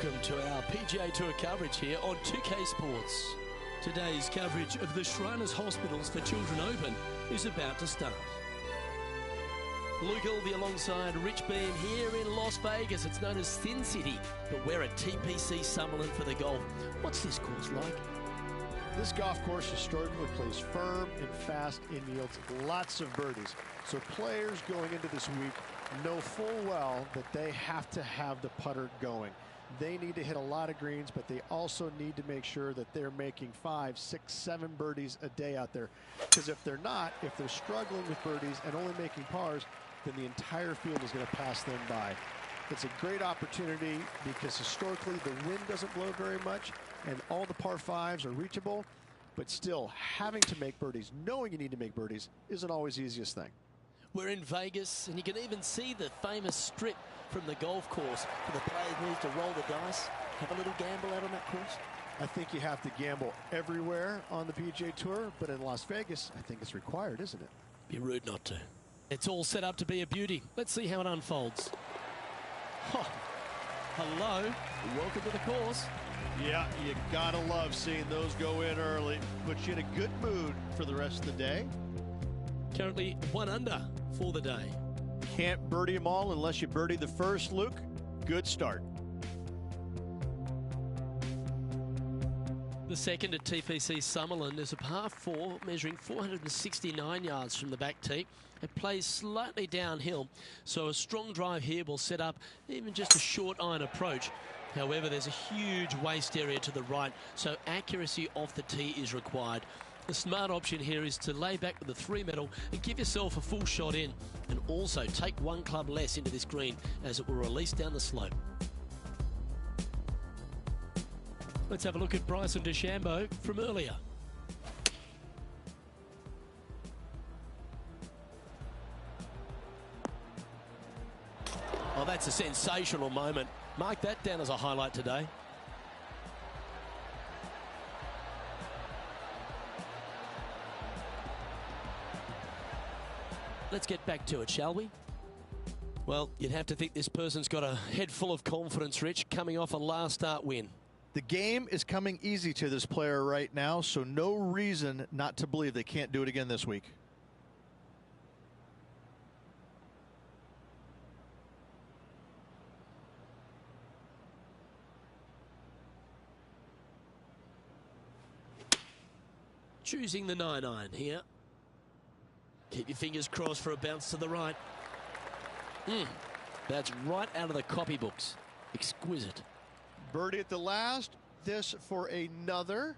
welcome to our PGA Tour coverage here on 2K Sports. Today's coverage of the Shriners Hospitals for Children Open is about to start. Luke Elvey alongside Rich Bean here in Las Vegas. It's known as Sin City, but we're at TPC Summerlin for the golf. What's this course like? This golf course historically plays firm and fast and yields lots of birdies. So players going into this week know full well that they have to have the putter going. They need to hit a lot of greens, but they also need to make sure that they're making 5, 6, 7 birdies a day out there. Because if they're not, if they're struggling with birdies and only making pars, then the entire field is going to pass them by. It's a great opportunity because historically the wind doesn't blow very much and all the par 5s are reachable, but still having to make birdies, knowing you need to make birdies, isn't always the easiest thing. We're in Vegas, and you can even see the famous strip from the golf course for the players need to roll the dice, have a little gamble out on that course. I think you have to gamble everywhere on the PGA Tour, but in Las Vegas, I think it's required, isn't it? Be rude not to. It's all set up to be a beauty. Let's see how it unfolds. Oh, hello. Welcome to the course. Yeah, you gotta love seeing those go in early. Puts you in a good mood for the rest of the day. Currently 1 under for the day. Can't birdie them all unless you birdie the first, Luke. Good start. The second at TPC Summerlin is a par 4 measuring 469 yards from the back tee. It plays slightly downhill, so a strong drive here will set up even just a short iron approach. However, there's a huge waste area to the right, so accuracy off the tee is required. The smart option here is to lay back with the 3-metal and give yourself a full shot in, and also take 1 club less into this green as it will release down the slope. Let's have a look at Bryson DeChambeau from earlier. Oh, that's a sensational moment. Mark that down as a highlight today. Let's get back to it, shall we? Well, you'd have to think this person's got a head full of confidence, Rich, coming off a last start win. The game is coming easy to this player right now, so no reason not to believe they can't do it again this week. Choosing the 9-iron here. Keep your fingers crossed for a bounce to the right. That's right out of the copybooks. Exquisite. Birdie at the last. This for another.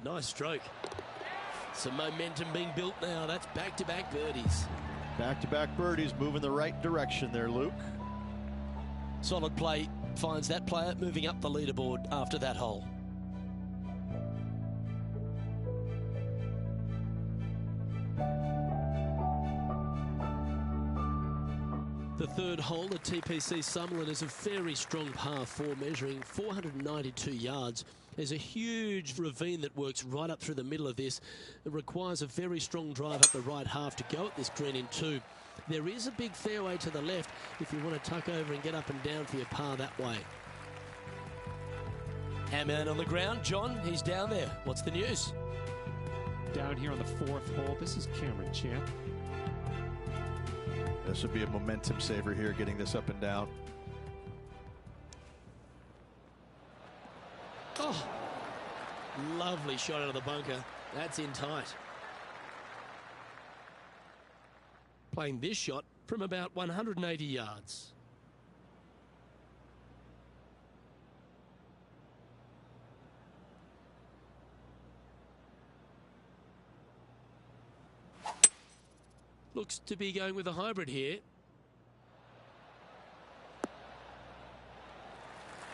Nice stroke. Some momentum being built now. That's back-to-back birdies. Back-to-back birdies, moving the right direction there, Luke. Solid play finds that player moving up the leaderboard after that hole. The third hole at TPC Summerlin is a very strong par 4 measuring 492 yards. There's a huge ravine that works right up through the middle of this. It requires a very strong drive up the right half to go at this green in 2. There is a big fairway to the left if you want to tuck over and get up and down for your par that way. Our man on the ground, John, he's down there. What's the news? Down here on the 4th hole, this is Cameron Champ. This would be a momentum saver here, getting this up and down. Oh, lovely shot out of the bunker. That's in tight. Playing this shot from about 180 yards. Looks to be going with a hybrid here.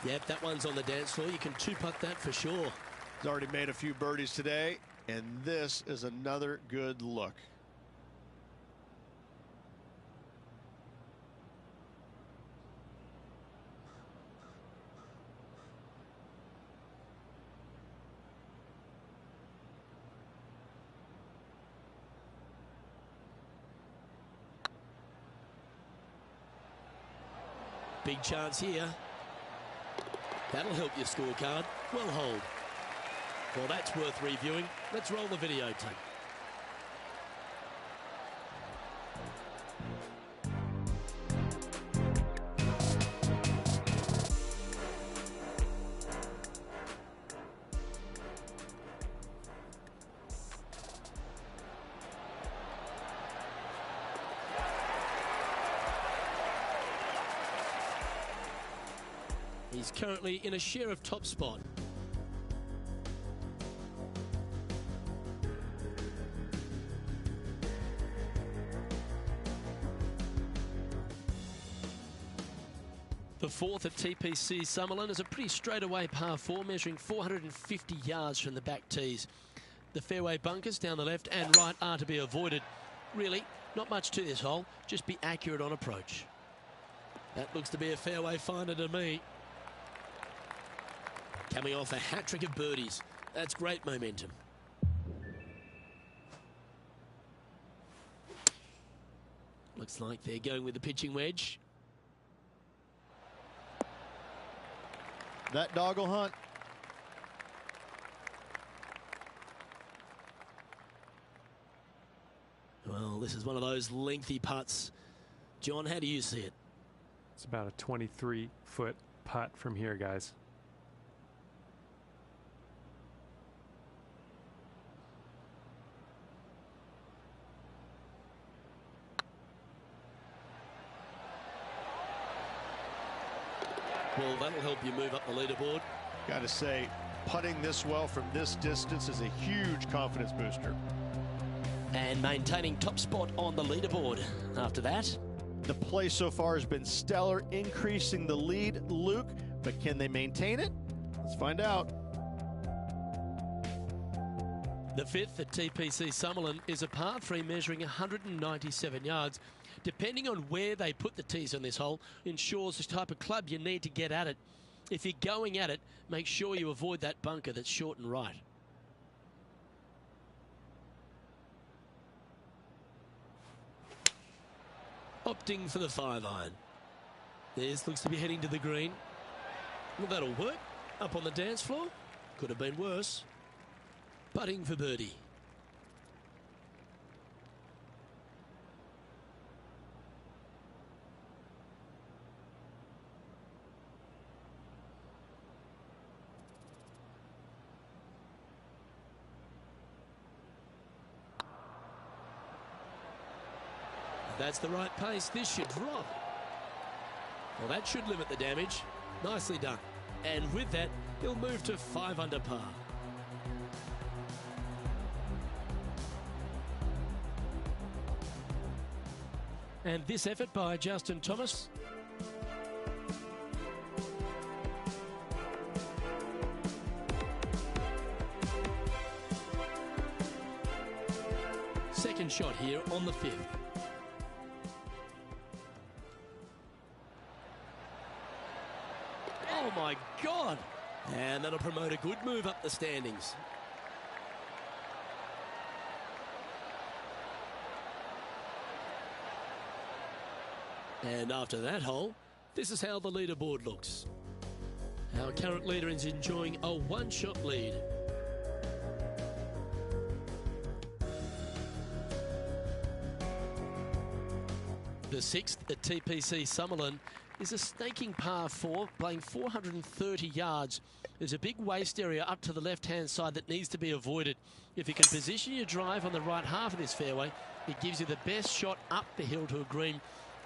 Yep, that one's on the dance floor. You can 2-putt that for sure. He's already made a few birdies today, and this is another good look. Big chance here. That'll help your scorecard. Well hold. Well, that's worth reviewing. Let's roll the videotape. He's currently in a share of top spot. The fourth at TPC Summerlin is a pretty straightaway par 4, measuring 450 yards from the back tees. The fairway bunkers down the left and right are to be avoided. Really, not much to this hole, just be accurate on approach. That looks to be a fairway finder to me. Coming off a hat-trick of birdies. That's great momentum. Looks like they're going with the pitching wedge. That dog will hunt. Well, this is one of those lengthy putts. John, how do you see it? It's about a 23-foot putt from here, guys. Well, that'll help you move up the leaderboard. Got to say, putting this well from this distance is a huge confidence booster. And maintaining top spot on the leaderboard after that. The play so far has been stellar, increasing the lead, Luke, but can they maintain it? Let's find out. The fifth at TPC Summerlin is a par 3 measuring 197 yards. Depending on where they put the tees on this hole ensures the type of club you need to get at it. If you're going at it, make sure you avoid that bunker that's short and right. Opting for the 5-iron. This looks to be heading to the green. Well, that'll work. Up on the dance floor. Could have been worse. Putting for birdie. That's the right pace. This should drop. Well, that should limit the damage. Nicely done. And with that, he'll move to 5 under par. And this effort by Justin Thomas. Second shot here on the 5th. Oh my God! And that'll promote a good move up the standings. And after that hole, this is how the leaderboard looks. Our current leader is enjoying a one-shot lead. The 6th at TPC Summerlin is a staking par 4, playing 430 yards. There's a big waste area up to the left-hand side that needs to be avoided. If you can position your drive on the right half of this fairway, it gives you the best shot up the hill to a green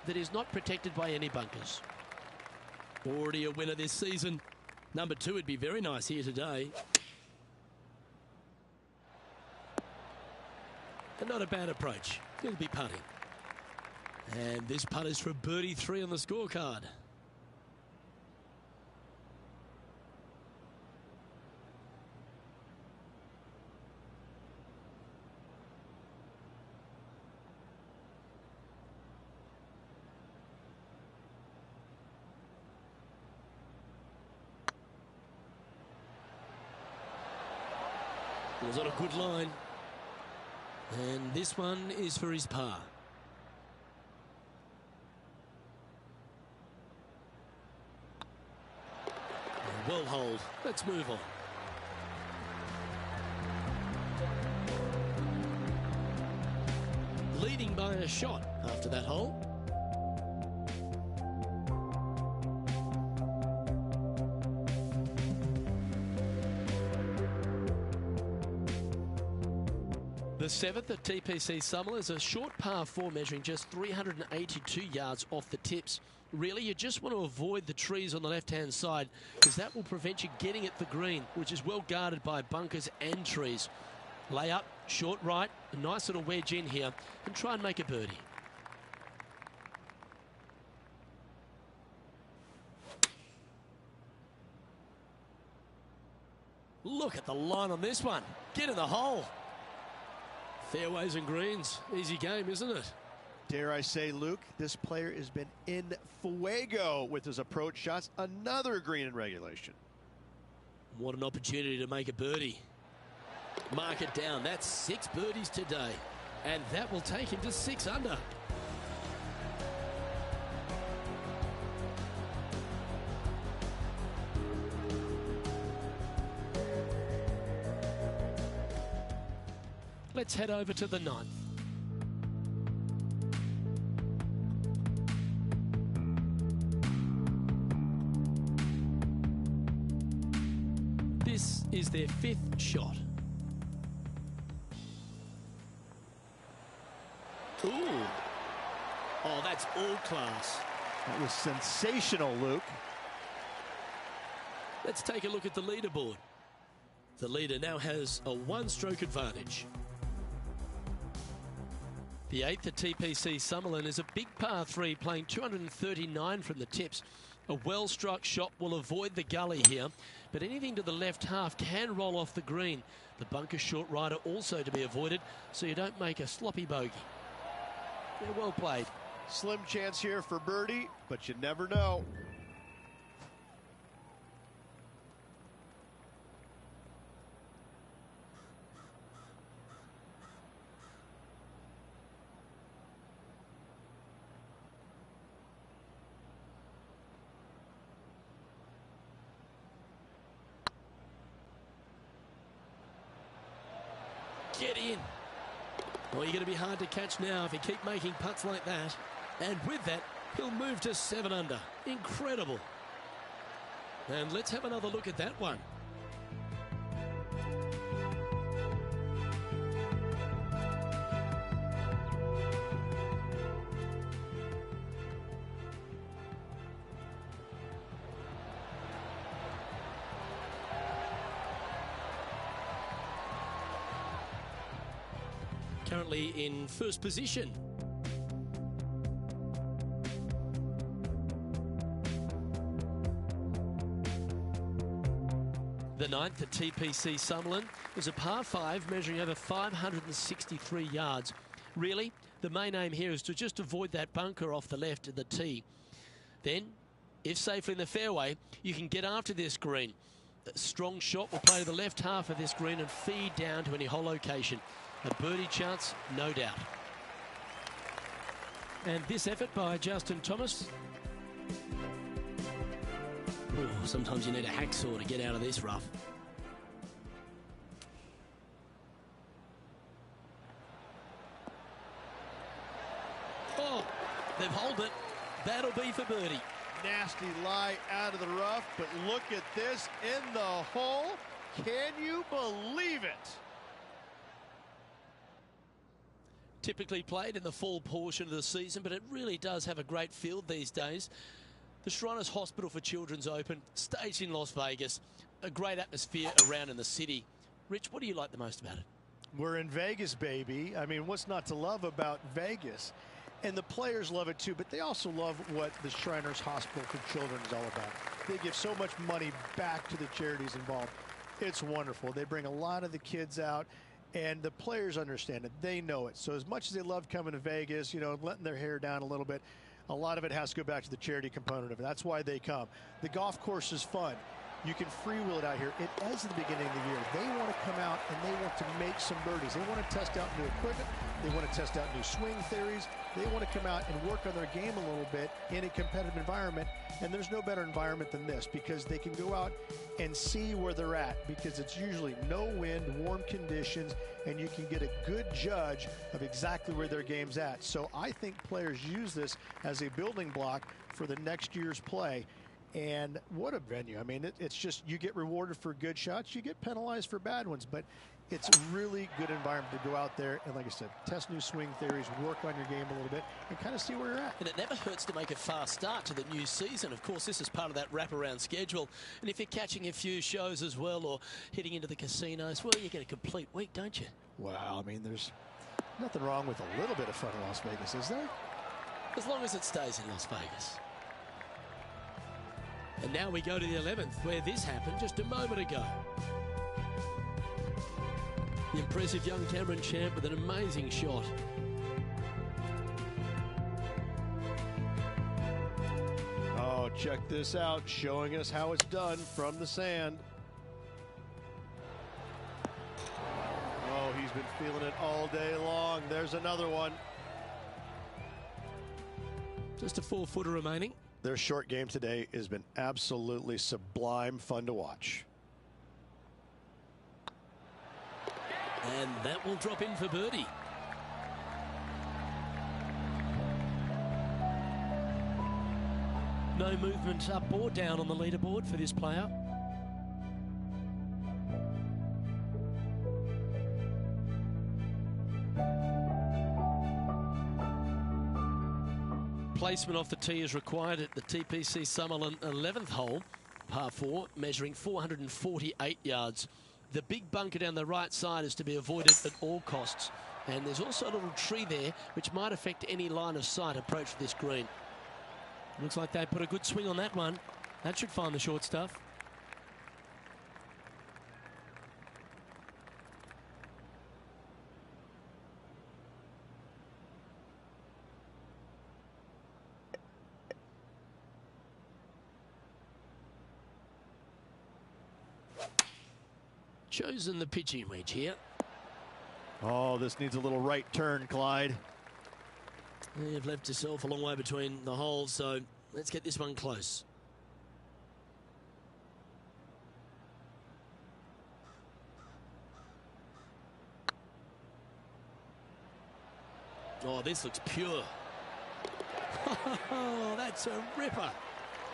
that is not protected by any bunkers. Already a winner this season. Number 2 would be very nice here today. And not a bad approach. He'll be putting. And this putt is for birdie 3 on the scorecard. It was on a good line. And this one is for his par. Well hold. Let's move on. Leading by a shot after that hole. The 7th at TPC Summerlin is a short par 4 measuring just 382 yards off the tips. Really, you just want to avoid the trees on the left-hand side because that will prevent you getting at the green, which is well guarded by bunkers and trees. Lay up, short right, a nice little wedge in here, and try and make a birdie. Look at the line on this one. Get in the hole. Fairways and greens. Easy game, isn't it? Dare I say, Luke, this player has been in fuego with his approach shots. Another green in regulation. What an opportunity to make a birdie. Mark it down. That's 6 birdies today. And that will take him to 6 under. Let's head over to the 9th. This is their 5th shot. Ooh. Oh, that's all class. That was sensational, Luke. Let's take a look at the leaderboard. The leader now has a 1-stroke advantage. The 8th at TPC Summerlin is a big par 3 playing 239 from the tips. A well-struck shot will avoid the gully here, but anything to the left half can roll off the green. The bunker short rider also to be avoided, so you don't make a sloppy bogey. Yeah, well played. Slim chance here for birdie, but you never know. Get in. Well, you're going to be hard to catch now if you keep making putts like that. And with that, he'll move to 7 under. Incredible. And let's have another look at that one. Currently in first position. The 9th at TPC Summerlin is a par 5 measuring over 563 yards. Really, the main aim here is to just avoid that bunker off the left of the tee. Then, if safely in the fairway, you can get after this green. A strong shot will play to the left half of this green and feed down to any hole location. A birdie chance, no doubt. And this effort by Justin Thomas. Ooh, sometimes you need a hacksaw to get out of this rough. Oh, they've holed it. That'll be for birdie. Nasty lie out of the rough, but look at this in the hole. Can you believe it? Typically played in the fall portion of the season, but it really does have a great field these days. The Shriners Hospital for Children's Open, staged in Las Vegas. A great atmosphere around in the city. Rich, what do you like the most about it? We're in Vegas, baby. I mean, what's not to love about Vegas? And the players love it too, but they also love what the Shriners Hospital for Children is all about. They give so much money back to the charities involved. It's wonderful. They bring a lot of the kids out, and the players understand it. They know it. So as much as they love coming to Vegas, you know, letting their hair down a little bit, a lot of it has to go back to the charity component of it. That's why they come. The golf course is fun. you can freewheel it out here. It is the beginning of the year. They want to come out and they want to make some birdies. They want to test out new equipment. They want to test out new swing theories. They want to come out and work on their game a little bit in a competitive environment. And there's no better environment than this because they can go out and see where they're at because it's usually no wind, warm conditions, and you can get a good judge of exactly where their game's at. So I think players use this as a building block for the next year's play. And what a venue. I mean, it's just you get rewarded for good shots, you get penalized for bad ones, but it's a really good environment to go out there and, like I said, test new swing theories, work on your game a little bit, and kind of see where you're at. And it never hurts to make a fast start to the new season. Of course, this is part of that wraparound schedule. And if you're catching a few shows as well or hitting into the casinos, well, you get a complete week, don't you? Wow, I mean, there's nothing wrong with a little bit of fun in Las Vegas, is there? As long as it stays in Las Vegas. And now we go to the 11th, where this happened just a moment ago. The impressive young Cameron Champ with an amazing shot. Oh, check this out, showing us how it's done from the sand. Oh, he's been feeling it all day long. There's another one. Just a 4-footer remaining. Their short game today has been absolutely sublime fun to watch. And that will drop in for birdie. No movement up or down on the leaderboard for this player. Placement off the tee is required at the TPC Summerlin 11th hole, par 4, measuring 448 yards. The big bunker down the right side is to be avoided at all costs. And there's also a little tree there which might affect any line of sight approach to this green. Looks like they put a good swing on that one. That should find the short stuff. Chosen the pitching wedge here. Oh, this needs a little right turn, Clyde. You've left yourself a long way between the holes, so let's get this one close. Oh, this looks pure. Oh, that's a ripper.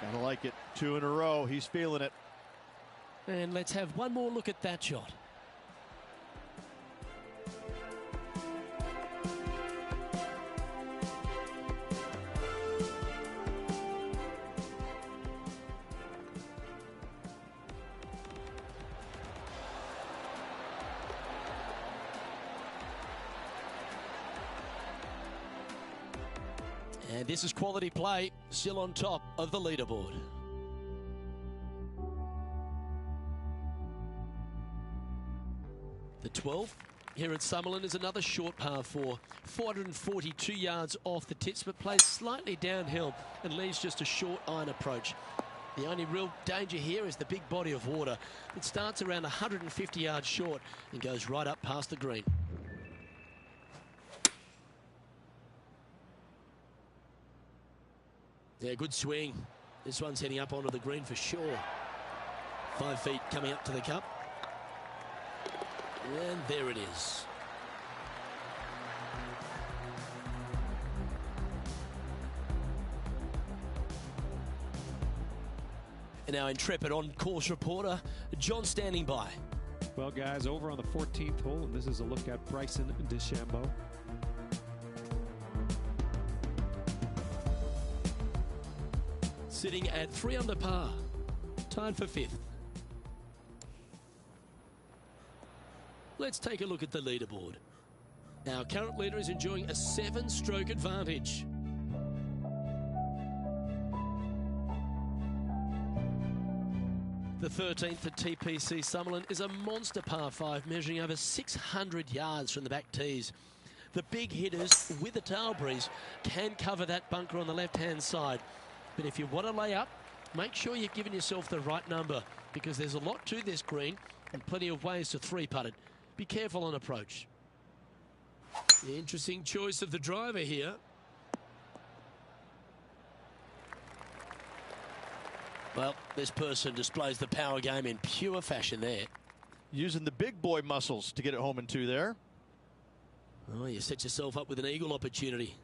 Kinda like it. 2 in a row. He's feeling it. And let's have one more look at that shot. And this is quality play, still on top of the leaderboard. The 12th here at Summerlin is another short par 4, 442 yards off the tips, but plays slightly downhill and leaves just a short iron approach. The only real danger here is the big body of water. It starts around 150 yards short and goes right up past the green. Yeah, good swing. This one's heading up onto the green for sure. 5 feet coming up to the cup. And there it is. And now intrepid on-course reporter John standing by. Well, guys, over on the 14th hole, and this is a look at Bryson DeChambeau. Sitting at 3 under par, tied for 5th. Let's take a look at the leaderboard. Our current leader is enjoying a 7-stroke advantage. The 13th at TPC Summerlin is a monster par 5 measuring over 600 yards from the back tees. The big hitters with a tail breeze can cover that bunker on the left-hand side. But if you want to lay up, Make sure you're giving yourself the right number because there's a lot to this green and plenty of ways to three-putt it. Be careful on approach. The interesting choice of the driver here. Well, this person displays the power game in pure fashion there. Using the big boy muscles to get it home in two there. Oh, you set yourself up with an eagle opportunity.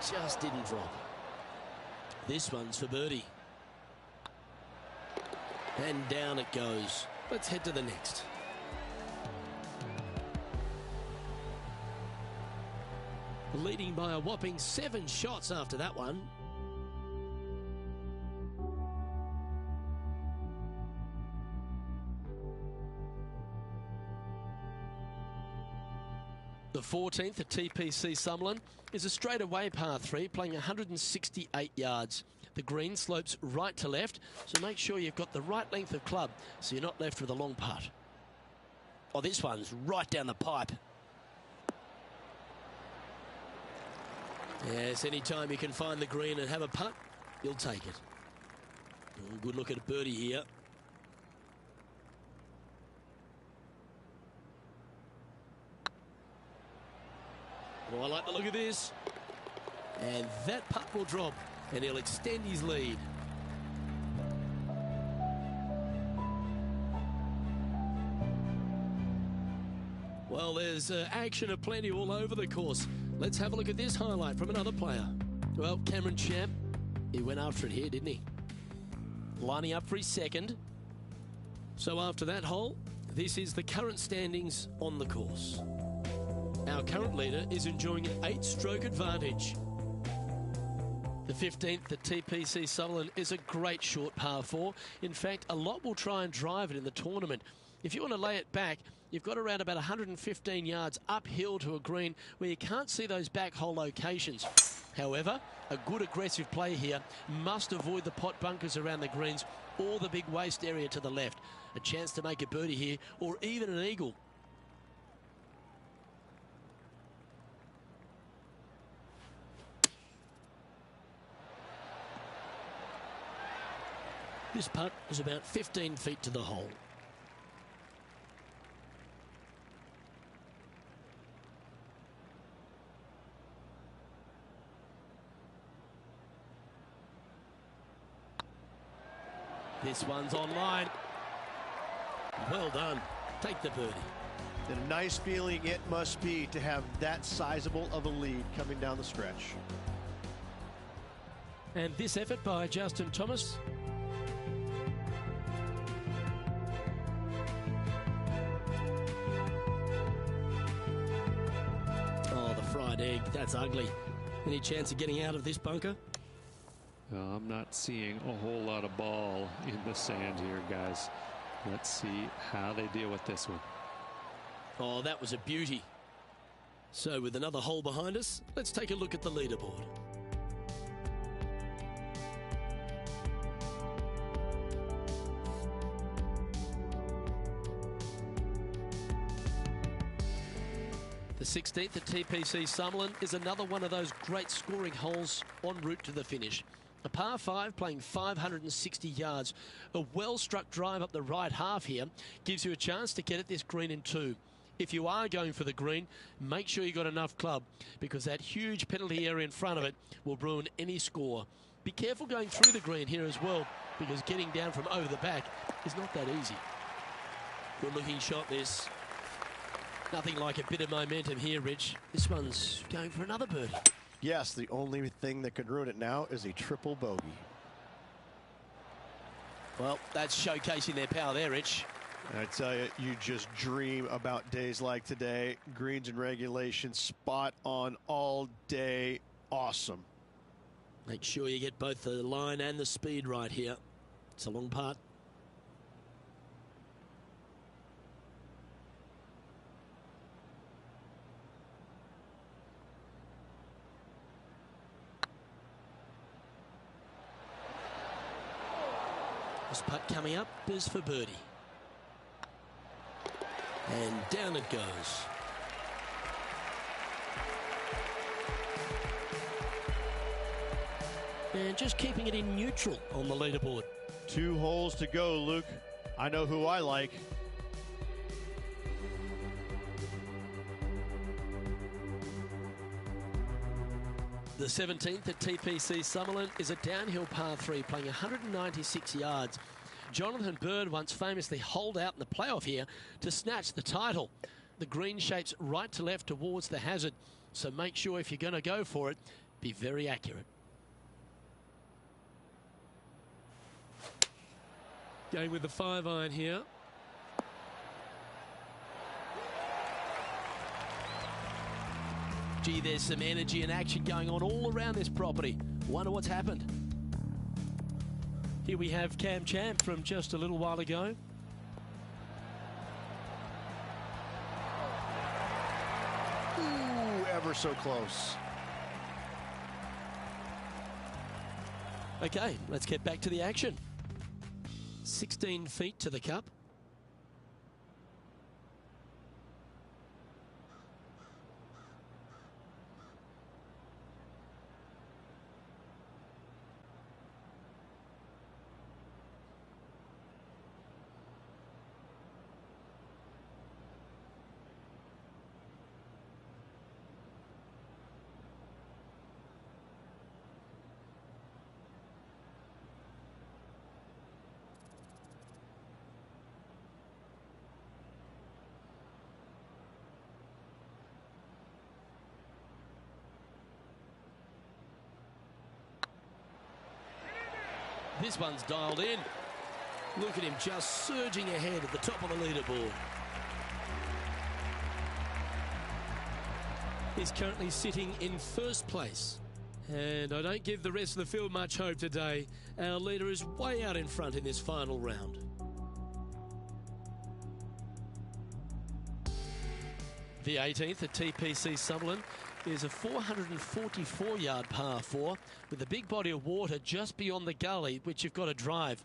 Just didn't drop. This one's for birdie. And down it goes. Let's head to the next. Leading by a whopping 7 shots after that one. The 14th at TPC Summerlin is a straightaway par 3 playing 168 yards. The green slopes right to left, so make sure you've got the right length of club so you're not left with a long putt. Oh, this one's right down the pipe. Yes, anytime you can find the green and have a putt, you'll take it. Oh, good look at a birdie here. Oh, I like the look of this. And that putt will drop, and he'll extend his lead. Well, there's action aplenty all over the course. Let's have a look at this highlight from another player. Well, Cameron Champ, he went after it here, didn't he? Lining up for his second. So after that hole, this is the current standings on the course. Our current leader is enjoying an 8-stroke advantage. The 15th at TPC Sutherland is a great short par 4. In fact, a lot will try and drive it in the tournament. If you want to lay it back, you've got around about 115 yards uphill to a green where you can't see those back hole locations. However, a good aggressive play here must avoid the pot bunkers around the greens or the big waste area to the left. A chance to make a birdie here or even an eagle. This putt is about 15 feet to the hole. This one's online. Well done. Take the birdie. And a nice feeling it must be to have that sizable of a lead coming down the stretch. And this effort by Justin Thomas. Oh, the fried egg. That's ugly. Any chance of getting out of this bunker? I'm not seeing a whole lot of ball in the sand here, guys. Let's see how they deal with this one. Oh, that was a beauty. So with another hole behind us, let's take a look at the leaderboard. The 16th at TPC Summerlin is another one of those great scoring holes en route to the finish. A par 5 playing 560 yards. A well-struck drive up the right half here gives you a chance to get at this green in 2. If you are going for the green, make sure you got enough club because that huge penalty area in front of it will ruin any score. Be careful going through the green here as well because getting down from over the back is not that easy. Good looking shot this. Nothing like a bit of momentum here, Rich. This one's going for another birdie. Yes, the only thing that could ruin it now is a triple bogey. Well, that's showcasing their power there, Rich. I tell you, you just dream about days like today. Greens and regulation, spot on all day. Awesome. Make sure you get both the line and the speed right here. It's a long putt. Next putt coming up is for birdie. And down it goes. And just keeping it in neutral on the leaderboard. 2 holes to go, Luke. I know who I like. The 17th at TPC Summerlin is a downhill par 3 playing 196 yards. Jonathan Bird once famously holed out in the playoff here to snatch the title. The green shapes right to left towards the hazard, so make sure if you're going to go for it, be very accurate. Going with the 5-iron here. Gee, there's some energy and action going on all around this property. Wonder what's happened. Here we have Cam Champ from just a little while ago. Ooh, ever so close. Okay, let's get back to the action. 16 feet to the cup. This one's dialed in. Look at him just surging ahead at the top of the leaderboard. He's currently sitting in first place. And I don't give the rest of the field much hope today. Our leader is way out in front in this final round. The 18th at TPC Summerlin is a 444-yard par 4 with a big body of water just beyond the gully, which you've got to drive.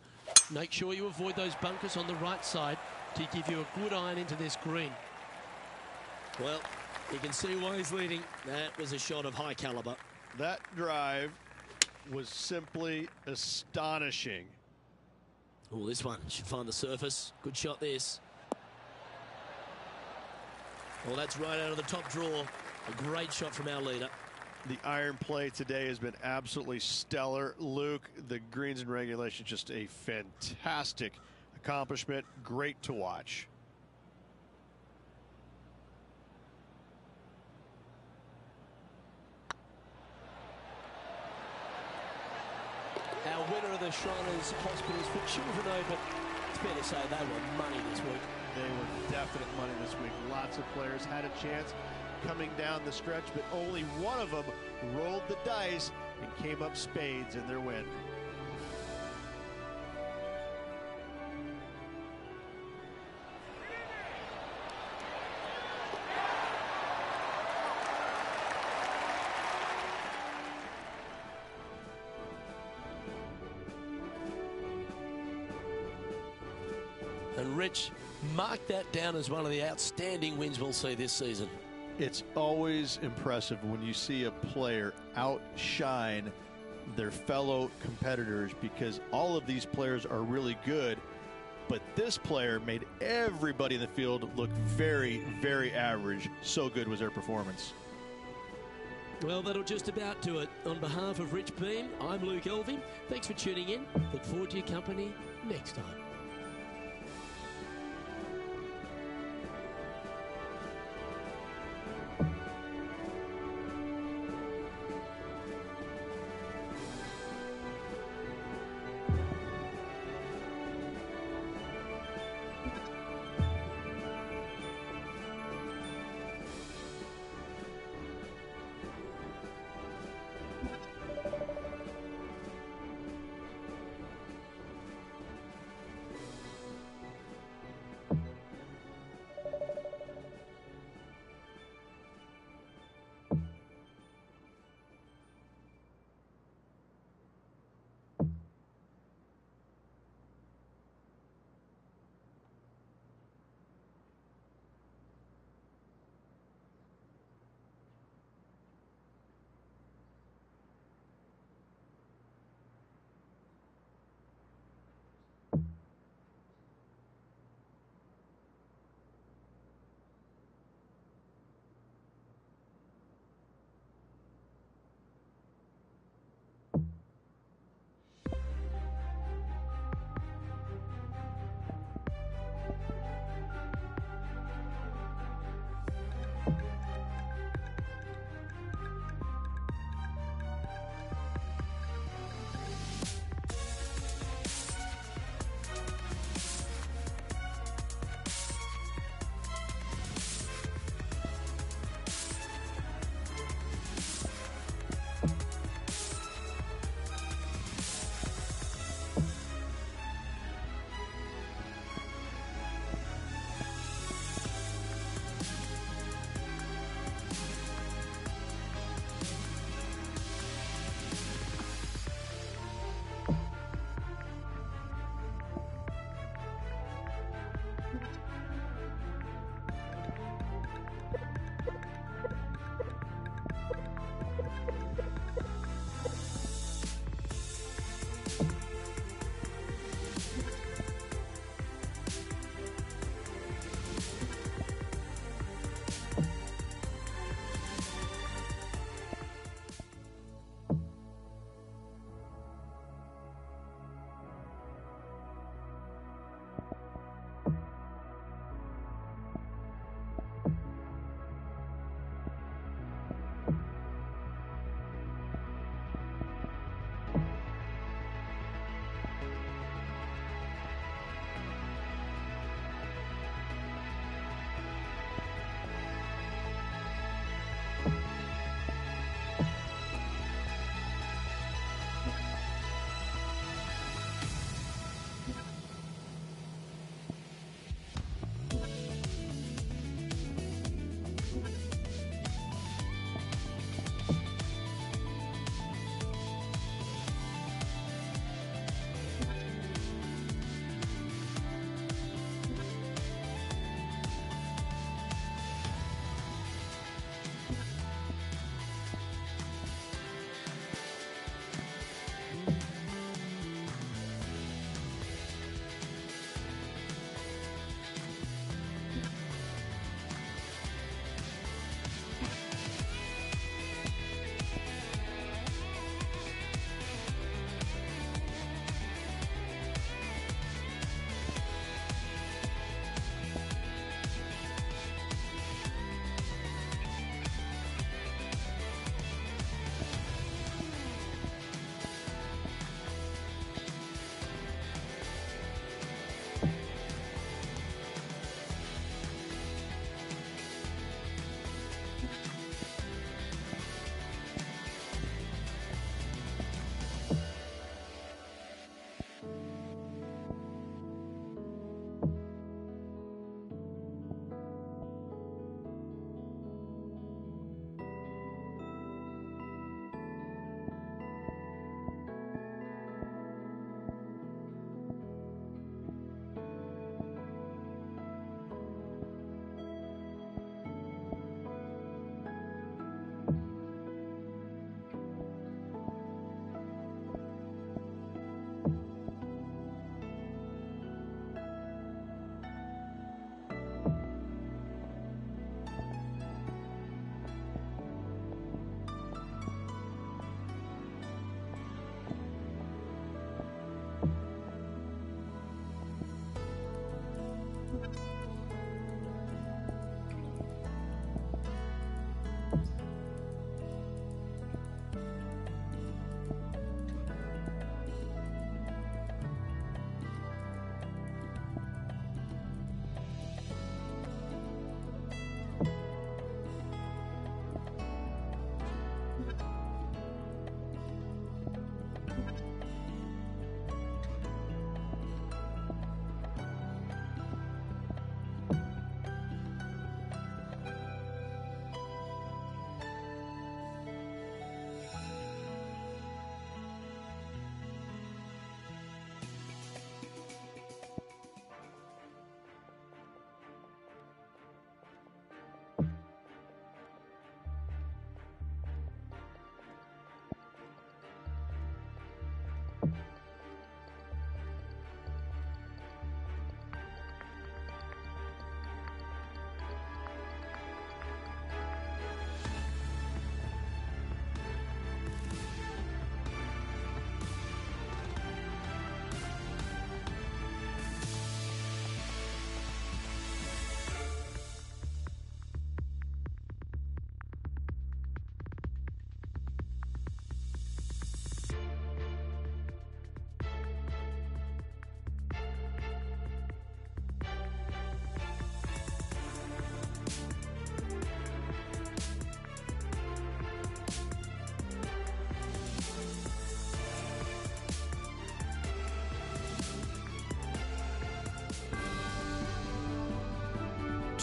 Make sure you avoid those bunkers on the right side to give you a good iron into this green. Well, you can see why he's leading. That was a shot of high caliber. That drive was simply astonishing. Oh, this one should find the surface. Good shot, this. Well, that's right out of the top drawer. A great shot from our leader. The iron play today has been absolutely stellar. Luke, the greens and regulation, just a fantastic accomplishment. Great to watch. Our winner of the Shriners Hospitals for Children Open. It's fair to say they were money this week. They were definite money this week. Lots of players had a chance coming down the stretch, but only one of them rolled the dice and came up spades in their win. And Rich, mark that down as one of the outstanding wins we'll see this season. It's always impressive when you see a player outshine their fellow competitors, because all of these players are really good, but this player made everybody in the field look very, very average. So good was their performance. Well, that'll just about do it. On behalf of Rich Beam, I'm Luke Elving. Thanks for tuning in. Look forward to your company next time.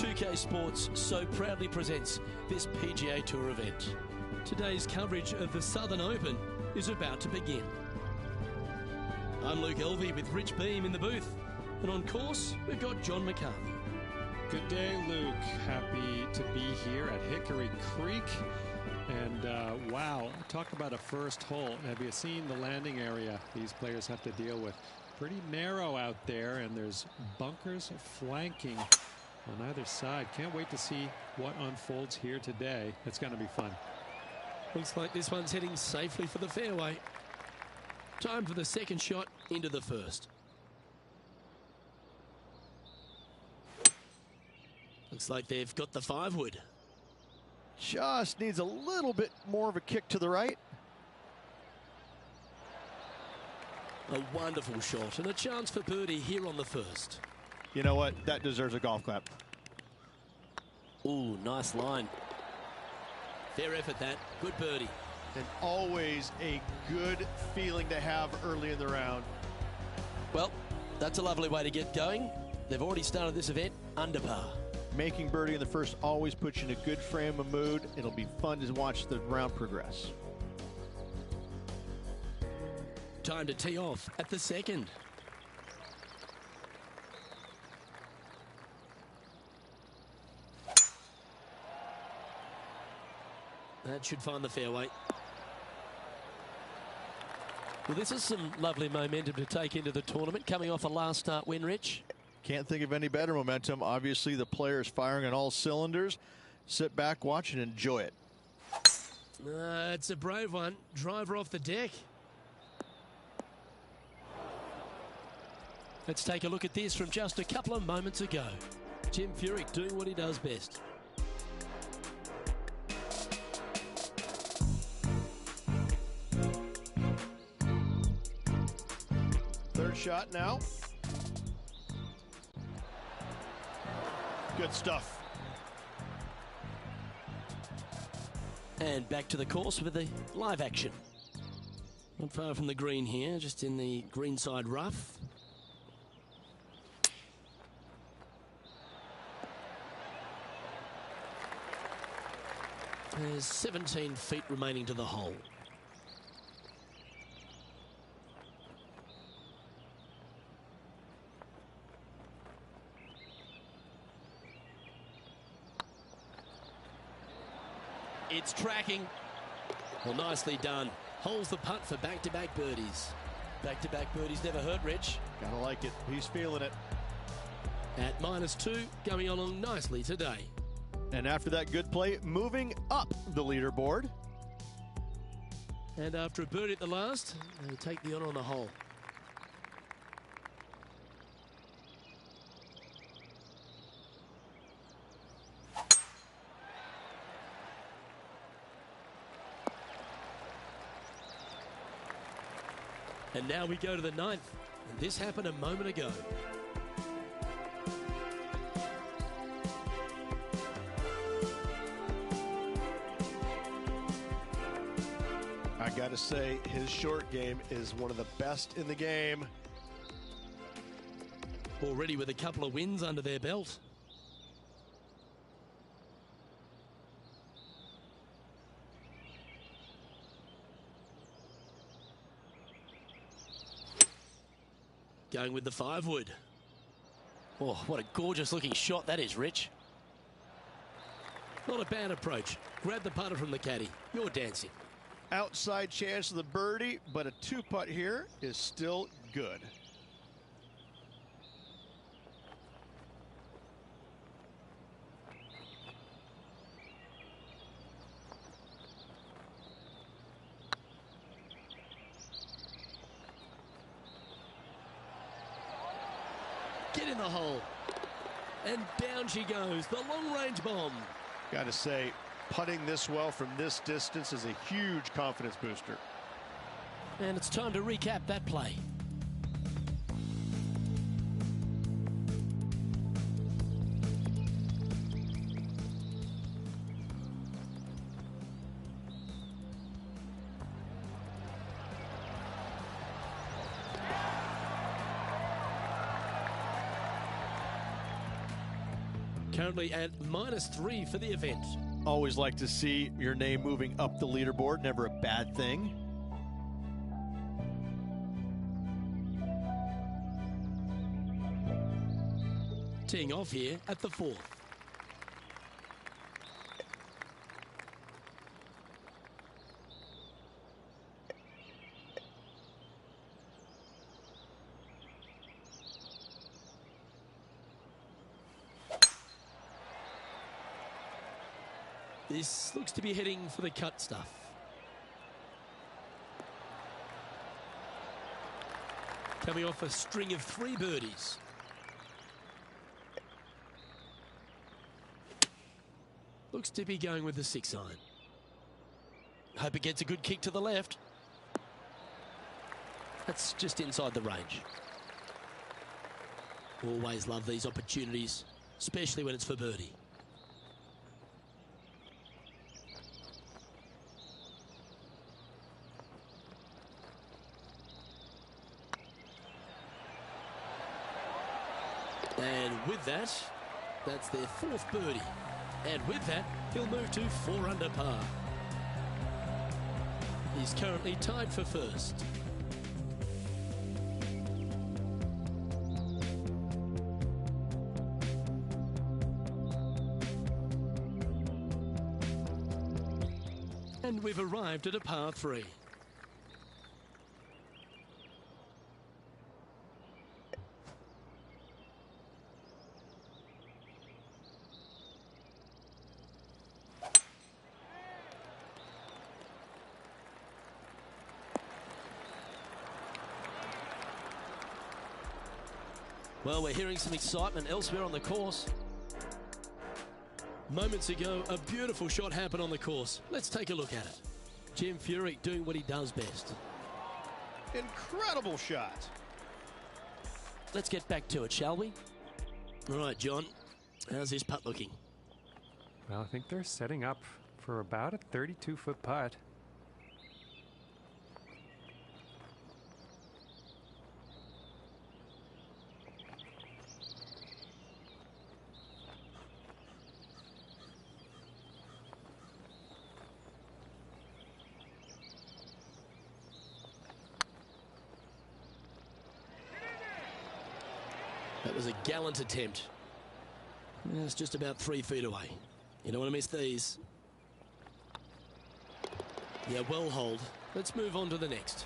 2K Sports so proudly presents this PGA Tour event. Today's coverage of the Southern Open is about to begin. I'm Luke Elvey with Rich Beam in the booth, and on course we've got John McCarthy. Good day, Luke. Happy to be here at Hickory Creek. And wow, talk about a first hole. Have you seen the landing area these players have to deal with? Pretty narrow out there, and there's bunkers flanking on either side. Can't wait to see what unfolds here today. It's going to be fun. Looks like this one's heading safely for the fairway. Time for the second shot into the first. Looks like they've got the 5-wood. Just needs a little bit more of a kick to the right. A wonderful shot and a chance for birdie here on the first. You know what? That deserves a golf clap. Ooh, nice line. Fair effort that. Good birdie. And always a good feeling to have early in the round. Well, that's a lovely way to get going. They've already started this event under par. Making birdie in the first always puts you in a good frame of mood. It'll be fun to watch the round progress. Time to tee off at the second. That should find the fairway. Well, this is some lovely momentum to take into the tournament, coming off a last start win, Rich. Can't think of any better momentum. Obviously, the players firing on all cylinders. Sit back, watch, and enjoy it. It's a brave one. Driver off the deck. Let's take a look at this from just a couple of moments ago. Jim Furyk doing what he does best. Third shot now. Good stuff. And back to the course with the live action. Not far from the green here, just in the greenside rough. There's 17 feet remaining to the hole. It's tracking. Well, nicely done. Holds the putt for back-to-back birdies. Back-to-back birdies never hurt, Rich. Gotta like it. He's feeling it. At -2, going along nicely today. And after that good play, moving up the leaderboard. And after a birdie at the last, they take the honor on the hole. And now we go to the 9th, and this happened a moment ago. I gotta say, his short game is one of the best in the game. Already with a couple of wins under their belt. Going with the 5-wood. Oh, what a gorgeous looking shot that is, Rich. Not a bad approach. Grab the putter from the caddy. You're dancing. Outside chance of the birdie, but a 2-putt here is still good. Get in the hole. And down she goes. The long-range bomb. Gotta say, putting this well from this distance is a huge confidence booster. And it's time to recap that play. currently at -3 for the event. Always like to see your name moving up the leaderboard. Never a bad thing. Teeing off here at the 4th. This looks to be heading for the cut stuff. Coming off a string of 3 birdies. Looks to be going with the 6-iron. Hope it gets a good kick to the left. That's just inside the range. Always love these opportunities, especially when it's for birdie. And with that, that's their 4th birdie. And with that, he'll move to 4 under par. He's currently tied for first. And we've arrived at a par 3. Well, we're hearing some excitement elsewhere on the course. Moments ago, a beautiful shot happened on the course. Let's take a look at it. Jim Furyk doing what he does best. Incredible shot. Let's get back to it, shall we? All right, John, how's this putt looking? Well, I think they're setting up for about a 32-foot putt. That was a gallant attempt. It's just about 3 feet away. You don't want to miss these. Yeah, well hold. Let's move on to the next.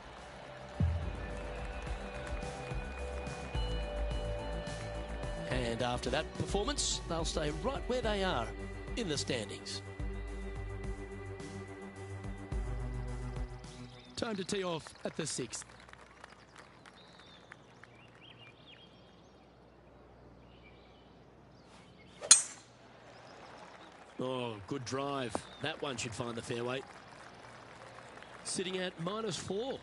And after that performance, they'll stay right where they are in the standings. Time to tee off at the 6th. Oh, good drive. That one should find the fairway. Sitting at -4.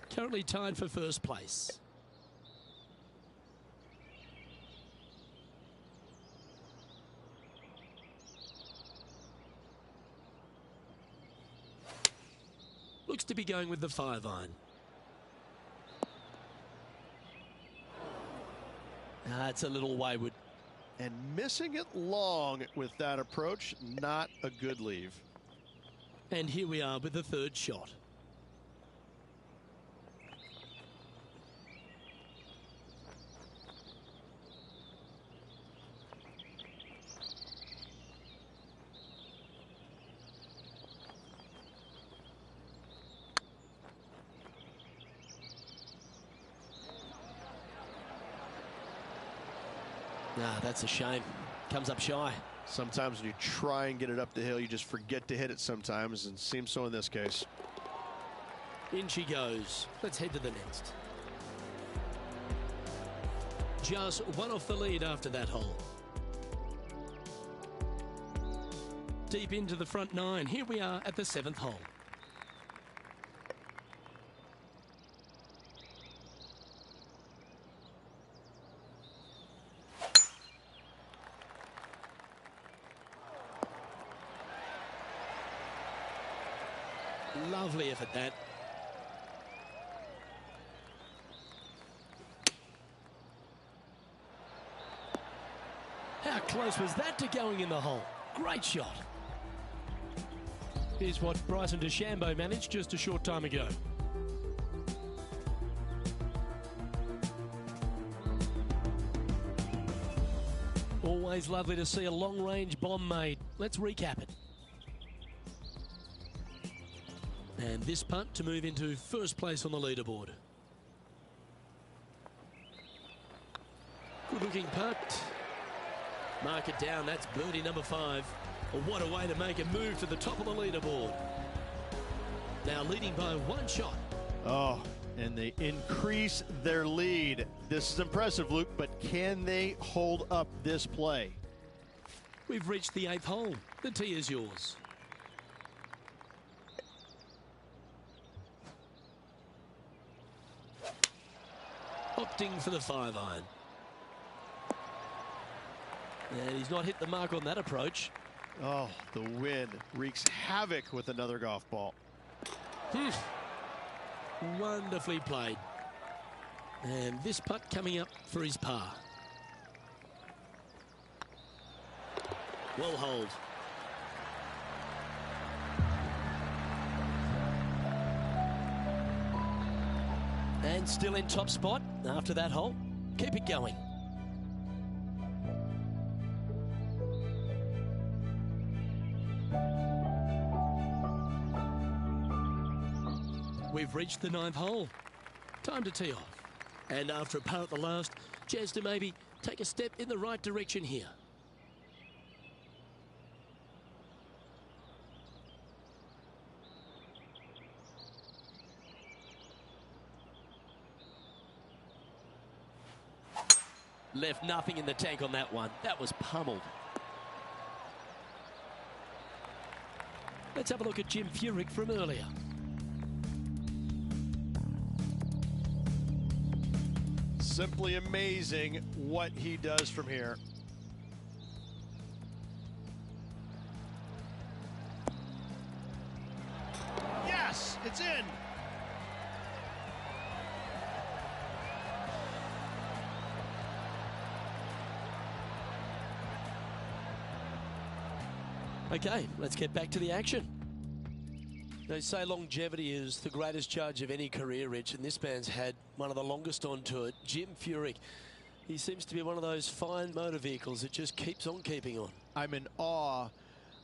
Currently tied for first place. Looks to be going with the 5-iron. It's a little wayward. And missing it long with that approach, not a good leave. And here we are with the 3rd shot. That's a shame. Comes up shy. Sometimes when you try and get it up the hill, you just forget to hit it sometimes, and seems so in this case. In she goes. Let's head to the next. Just one off the lead after that hole. Deep into the front 9. Here we are at the 7th hole. Lovely effort, that. How close was that to going in the hole? Great shot. Here's what Bryson DeChambeau managed just a short time ago. Always lovely to see a long-range bomb made. Let's recap it. And this putt to move into first place on the leaderboard. Good-looking putt. Mark it down. That's birdie number 5. Well, what a way to make a move to the top of the leaderboard. Now leading by 1 shot. Oh, and they increase their lead. This is impressive, Luke, but can they hold up this play? We've reached the 8th hole. The tee is yours. Opting for the 5-iron. And he's not hit the mark on that approach. Oh, the wind wreaks havoc with another golf ball. Wonderfully played. And this putt coming up for his par. Well hold. And still in top spot after that hole. Keep it going. We've reached the 9th hole. Time to tee off. And after a par at the last, chance to maybe take a step in the right direction here. Left nothing in the tank on that one. That was pummeled. Let's have a look at Jim Furyk from earlier. Simply amazing what he does from here. Yes, it's in. Okay, let's get back to the action. They say longevity is the greatest charge of any career, Rich, and this man's had one of the longest on tour. Jim Furyk, he seems to be one of those fine motor vehicles that just keeps on keeping on. I'm in awe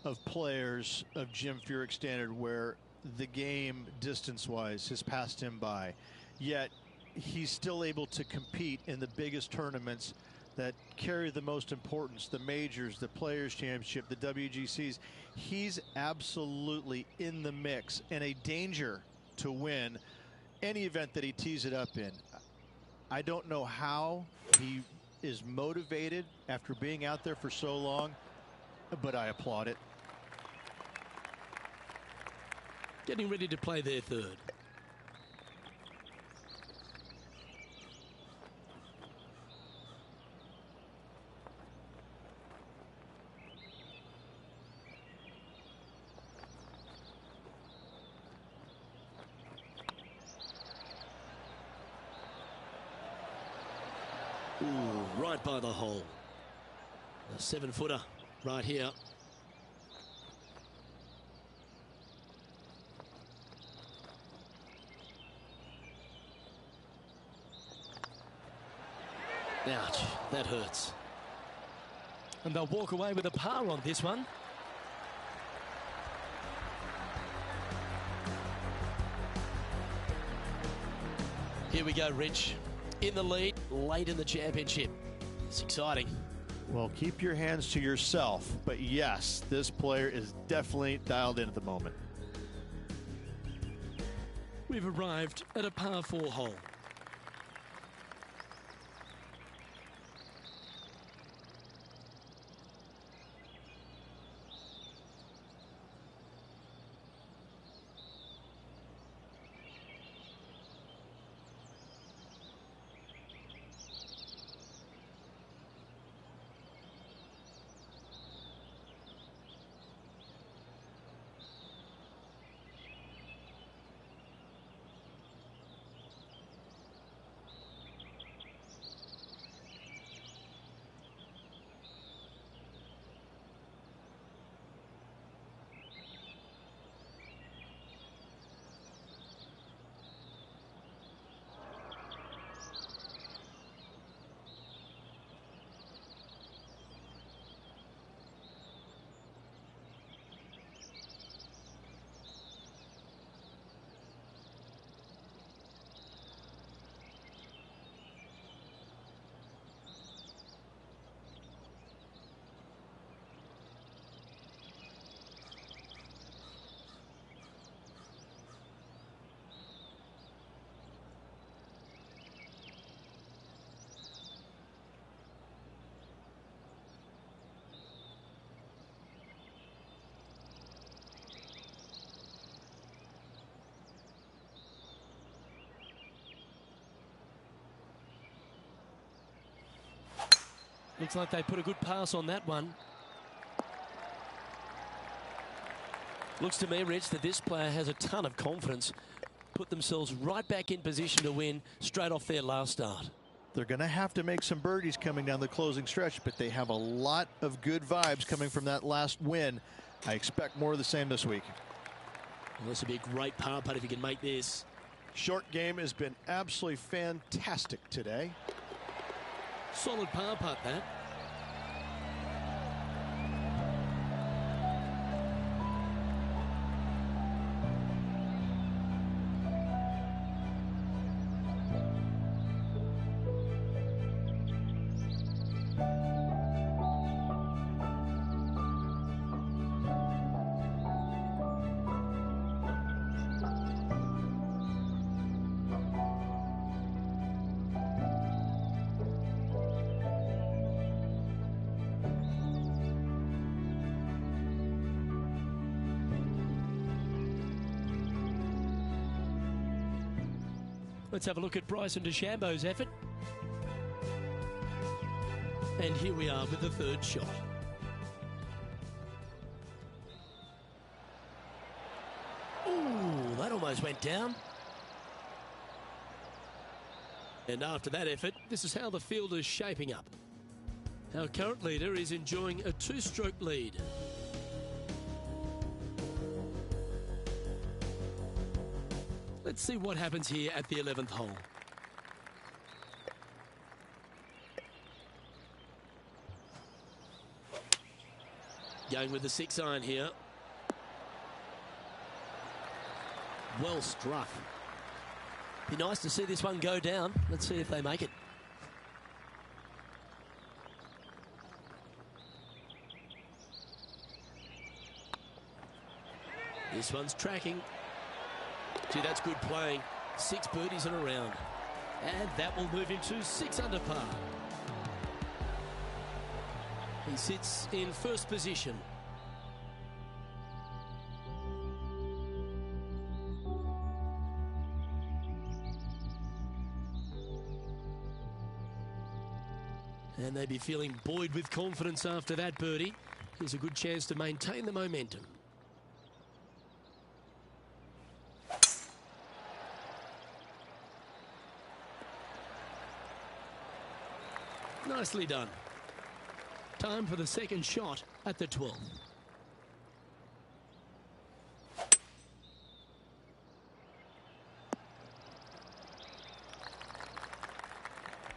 of players of Jim Furyk's standard where the game, distance-wise, has passed him by. Yet, he's still able to compete in the biggest tournaments that carry the most importance, the majors, the Players' Championship, the WGCs. He's absolutely in the mix and a danger to win any event that he tees it up in. I don't know how he is motivated after being out there for so long, but I applaud it. Getting ready to play their 3rd. Ooh, right by the hole. A 7-footer right here. Ouch, that hurts. And they'll walk away with a par on this one. Here we go, Rich. In the lead, late in the championship. It's exciting. Well, keep your hands to yourself. But yes, this player is definitely dialed in at the moment. We've arrived at a par 4 hole. Looks like they put a good pass on that one. Looks to me, Rich, that this player has a ton of confidence. Put themselves right back in position to win straight off their last start. They're going to have to make some birdies coming down the closing stretch, but they have a lot of good vibes coming from that last win. I expect more of the same this week. Well, this would be a great par putt if he can make this. Short game has been absolutely fantastic today. Solid par putt, that. Let's have a look at Bryson DeChambeau's effort. And here we are with the third shot. Ooh, that almost went down. And after that effort, this is how the field is shaping up. Our current leader is enjoying a two-stroke lead. Let's see what happens here at the 11th hole. Going with the 6-iron here. Well struck. Be nice to see this one go down. Let's see if they make it. This one's tracking. Gee, that's good playing. 6 birdies in a round. And that will move him to 6 under par. He sits in first position. And they'd be feeling buoyed with confidence after that birdie. Here's a good chance to maintain the momentum. Nicely done. Time for the second shot at the 12th.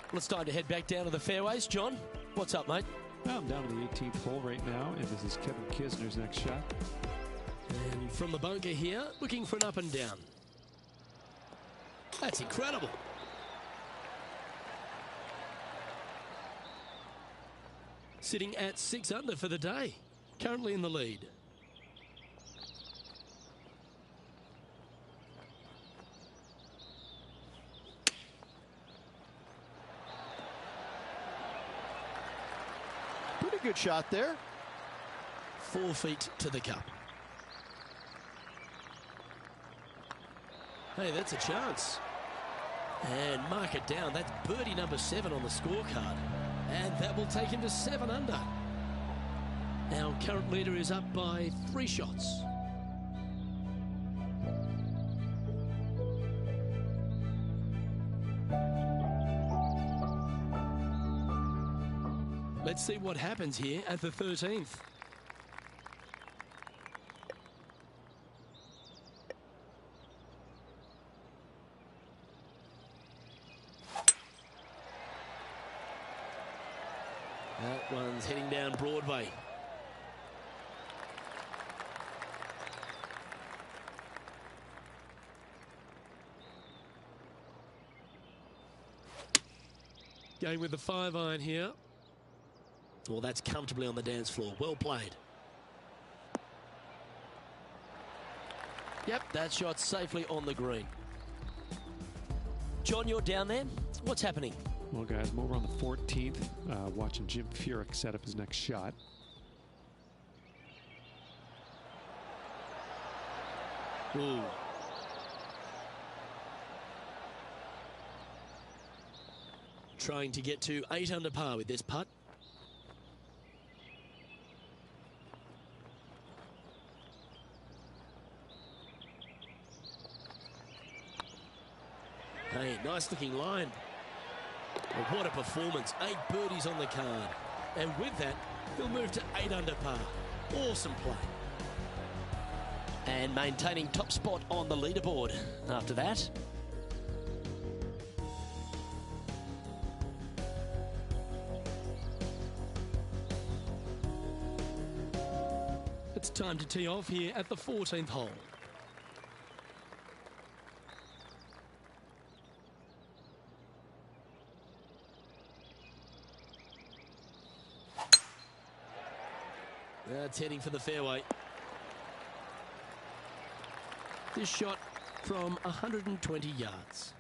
Well, it's time to head back down to the fairways. John, what's up, mate? Well, I'm down to the 18th hole right now, and this is Kevin Kisner's next shot. And from the bunker here, looking for an up and down. That's incredible. Sitting at 6 under for the day, currently in the lead. Pretty good shot there. 4 feet to the cup. Hey, that's a chance. And mark it down. That's birdie number 7 on the scorecard. And that will take him to 7 under. Our current leader is up by 3 shots. Let's see what happens here at the 13th. That one's heading down Broadway. Going with the 5-iron here. Well, that's comfortably on the dance floor. Well played. Yep, that shot's safely on the green. John, you're down there. What's happening? Well, guys, I'm over on the 14th, watching Jim Furyk set up his next shot. Ooh. Trying to get to 8 under par with this putt. Hey, nice looking line. Well, what a performance. 8 birdies on the card. And with that, he'll move to 8 under par. Awesome play. And maintaining top spot on the leaderboard after that. It's time to tee off here at the 14th hole. That's heading for the fairway. This shot from 120 yards.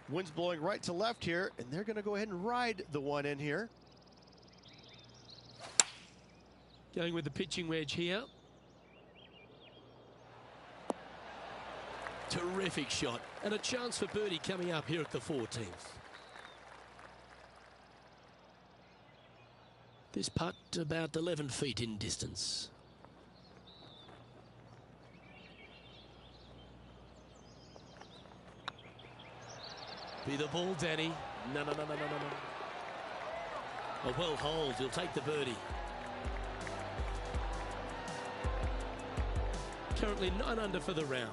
Wind's blowing right to left here, and they're going to go ahead and ride the one in here. Going with the pitching wedge here. Terrific shot, and a chance for birdie coming up here at the 14th. This putt about 11 feet in distance. Be the ball, Danny. No. A well hold, he'll take the birdie. Currently 9 under for the round.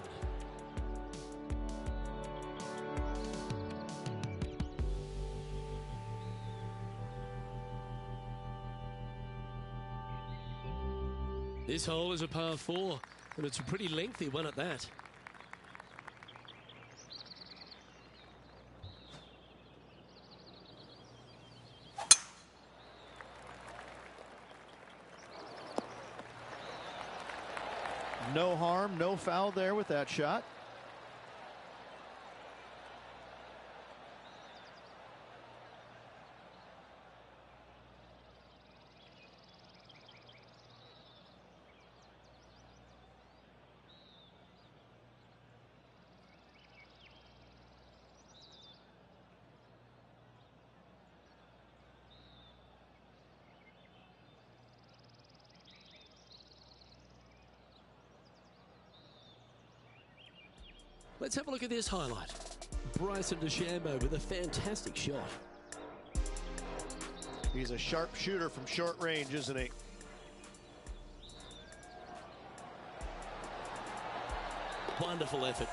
This hole is a par 4, and it's a pretty lengthy one at that. No harm, no foul there with that shot. Let's have a look at this highlight. Bryson DeChambeau with a fantastic shot. He's a sharp shooter from short range, isn't he? Wonderful effort.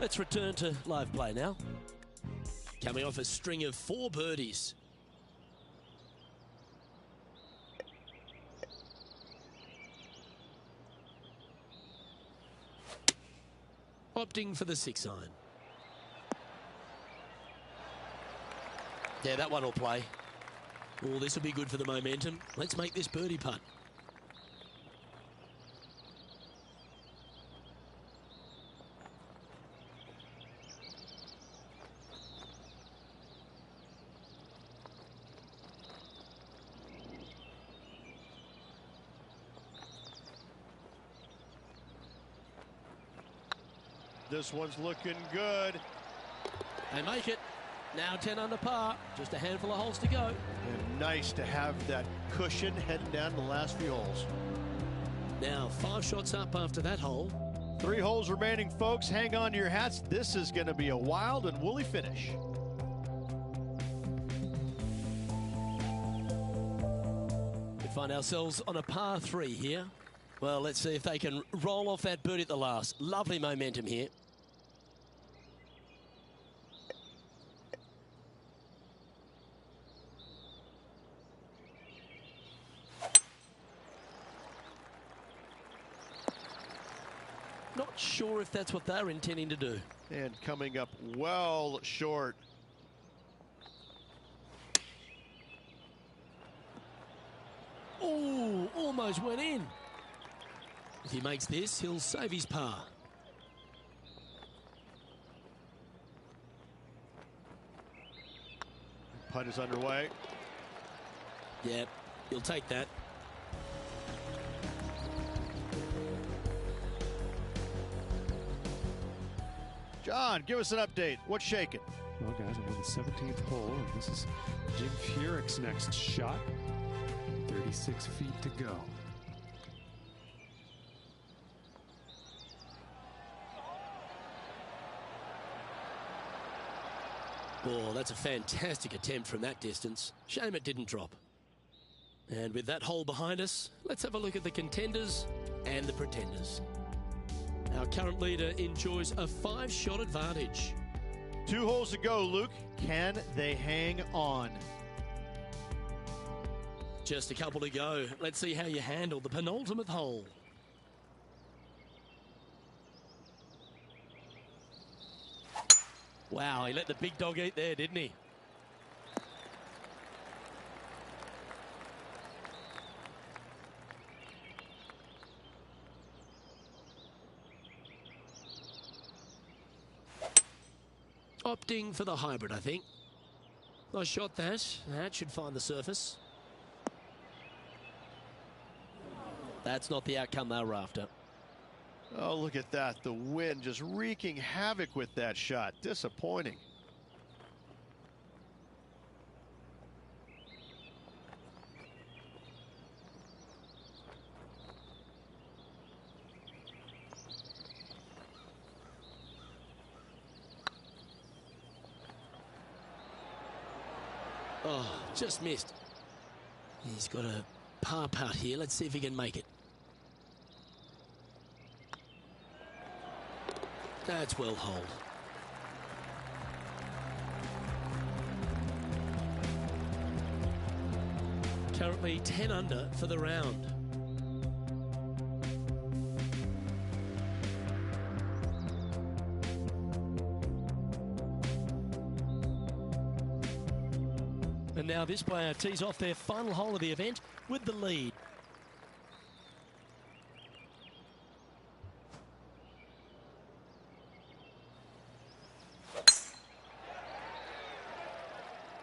Let's return to live play now. Coming off a string of 4 birdies. Opting for the 6 iron. Yeah, that one will play. Oh, this will be good for the momentum. Let's make this birdie putt. This one's looking good. They make it. Now 10 under par. Just a handful of holes to go. And nice to have that cushion heading down the last few holes. Now 5 shots up after that hole. 3 holes remaining, folks. Hang on to your hats. This is going to be a wild and woolly finish. We find ourselves on a par 3 here. Well, let's see if they can roll off that birdie at the last. Lovely momentum here. Not sure if that's what they're intending to do. And coming up well short. Oh, almost went in. If he makes this, he'll save his par. Putt is underway. Yep, he'll take that. John, give us an update. What's shaking? Well, guys, I'm on the 17th hole, and this is Jim Furyk's next shot. 36 feet to go. Oh, that's a fantastic attempt from that distance. Shame it didn't drop. And with that hole behind us, let's have a look at the contenders and the pretenders. Our current leader enjoys a 5-shot advantage. 2 holes to go, Luke. Can they hang on? Just a couple to go. Let's see how you handle the penultimate hole. Wow, he let the big dog eat there, didn't he? Opting for the hybrid, I think. Nice shot that. That should find the surface. That's not the outcome they were after. Oh, look at that. The wind just wreaking havoc with that shot. Disappointing. Oh, just missed. He's got a par putt here. Let's see if he can make it. That's well holed. Currently 10 under for the round. And now this player tees off their final hole of the event with the lead.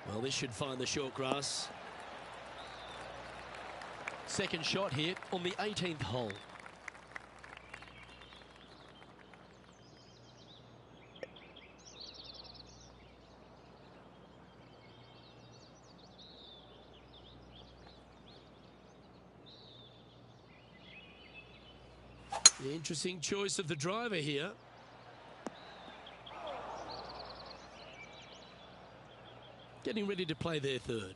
Well, this should find the short grass. Second shot here on the 18th hole. The interesting choice of the driver here. Getting ready to play their third.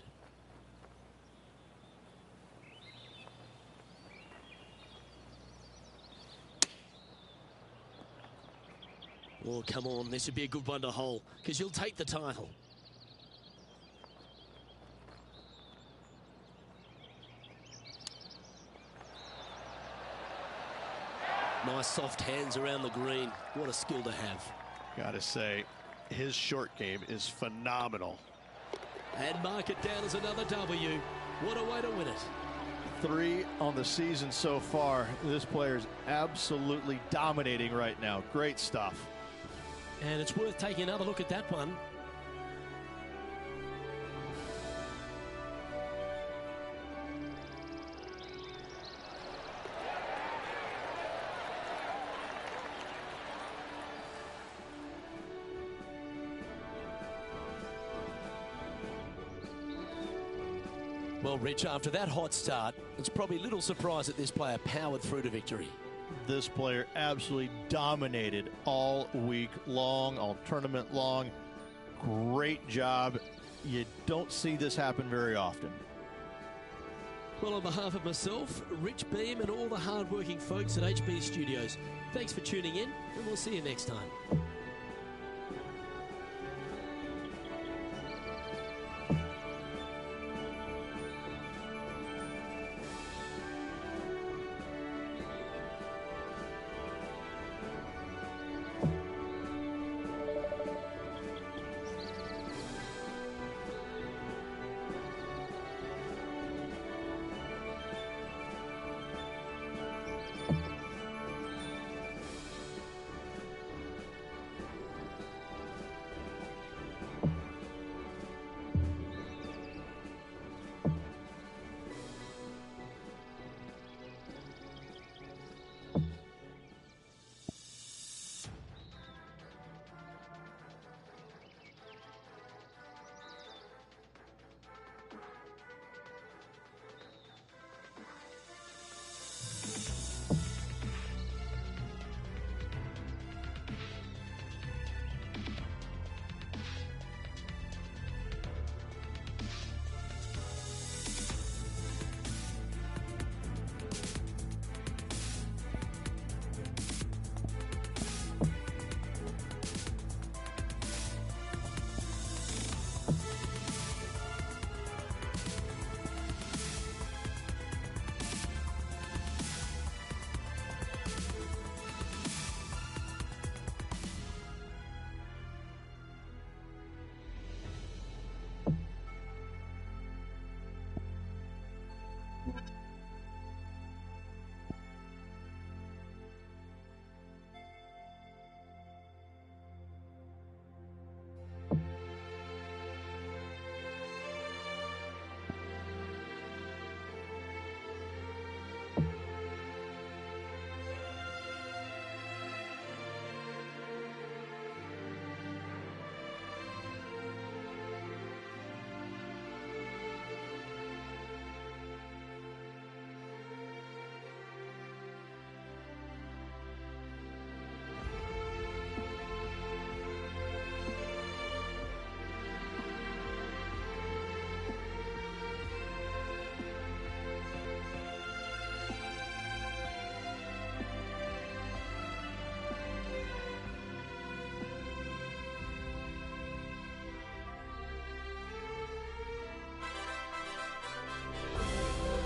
Oh, come on. This would be a good one to hole because you'll take the title. Nice soft hands around the green. What a skill to have. Gotta say, his short game is phenomenal. And mark it down as another W. What a way to win it. 3 on the season so far. This player is absolutely dominating right now. Great stuff. And it's worth taking another look at that one. Well, Rich, after that hot start, it's probably little surprise that this player powered through to victory. This player absolutely dominated all week long, all tournament long. Great job. You don't see this happen very often. Well, on behalf of myself, Rich Beam, and all the hard-working folks at HB Studios, thanks for tuning in, and we'll see you next time.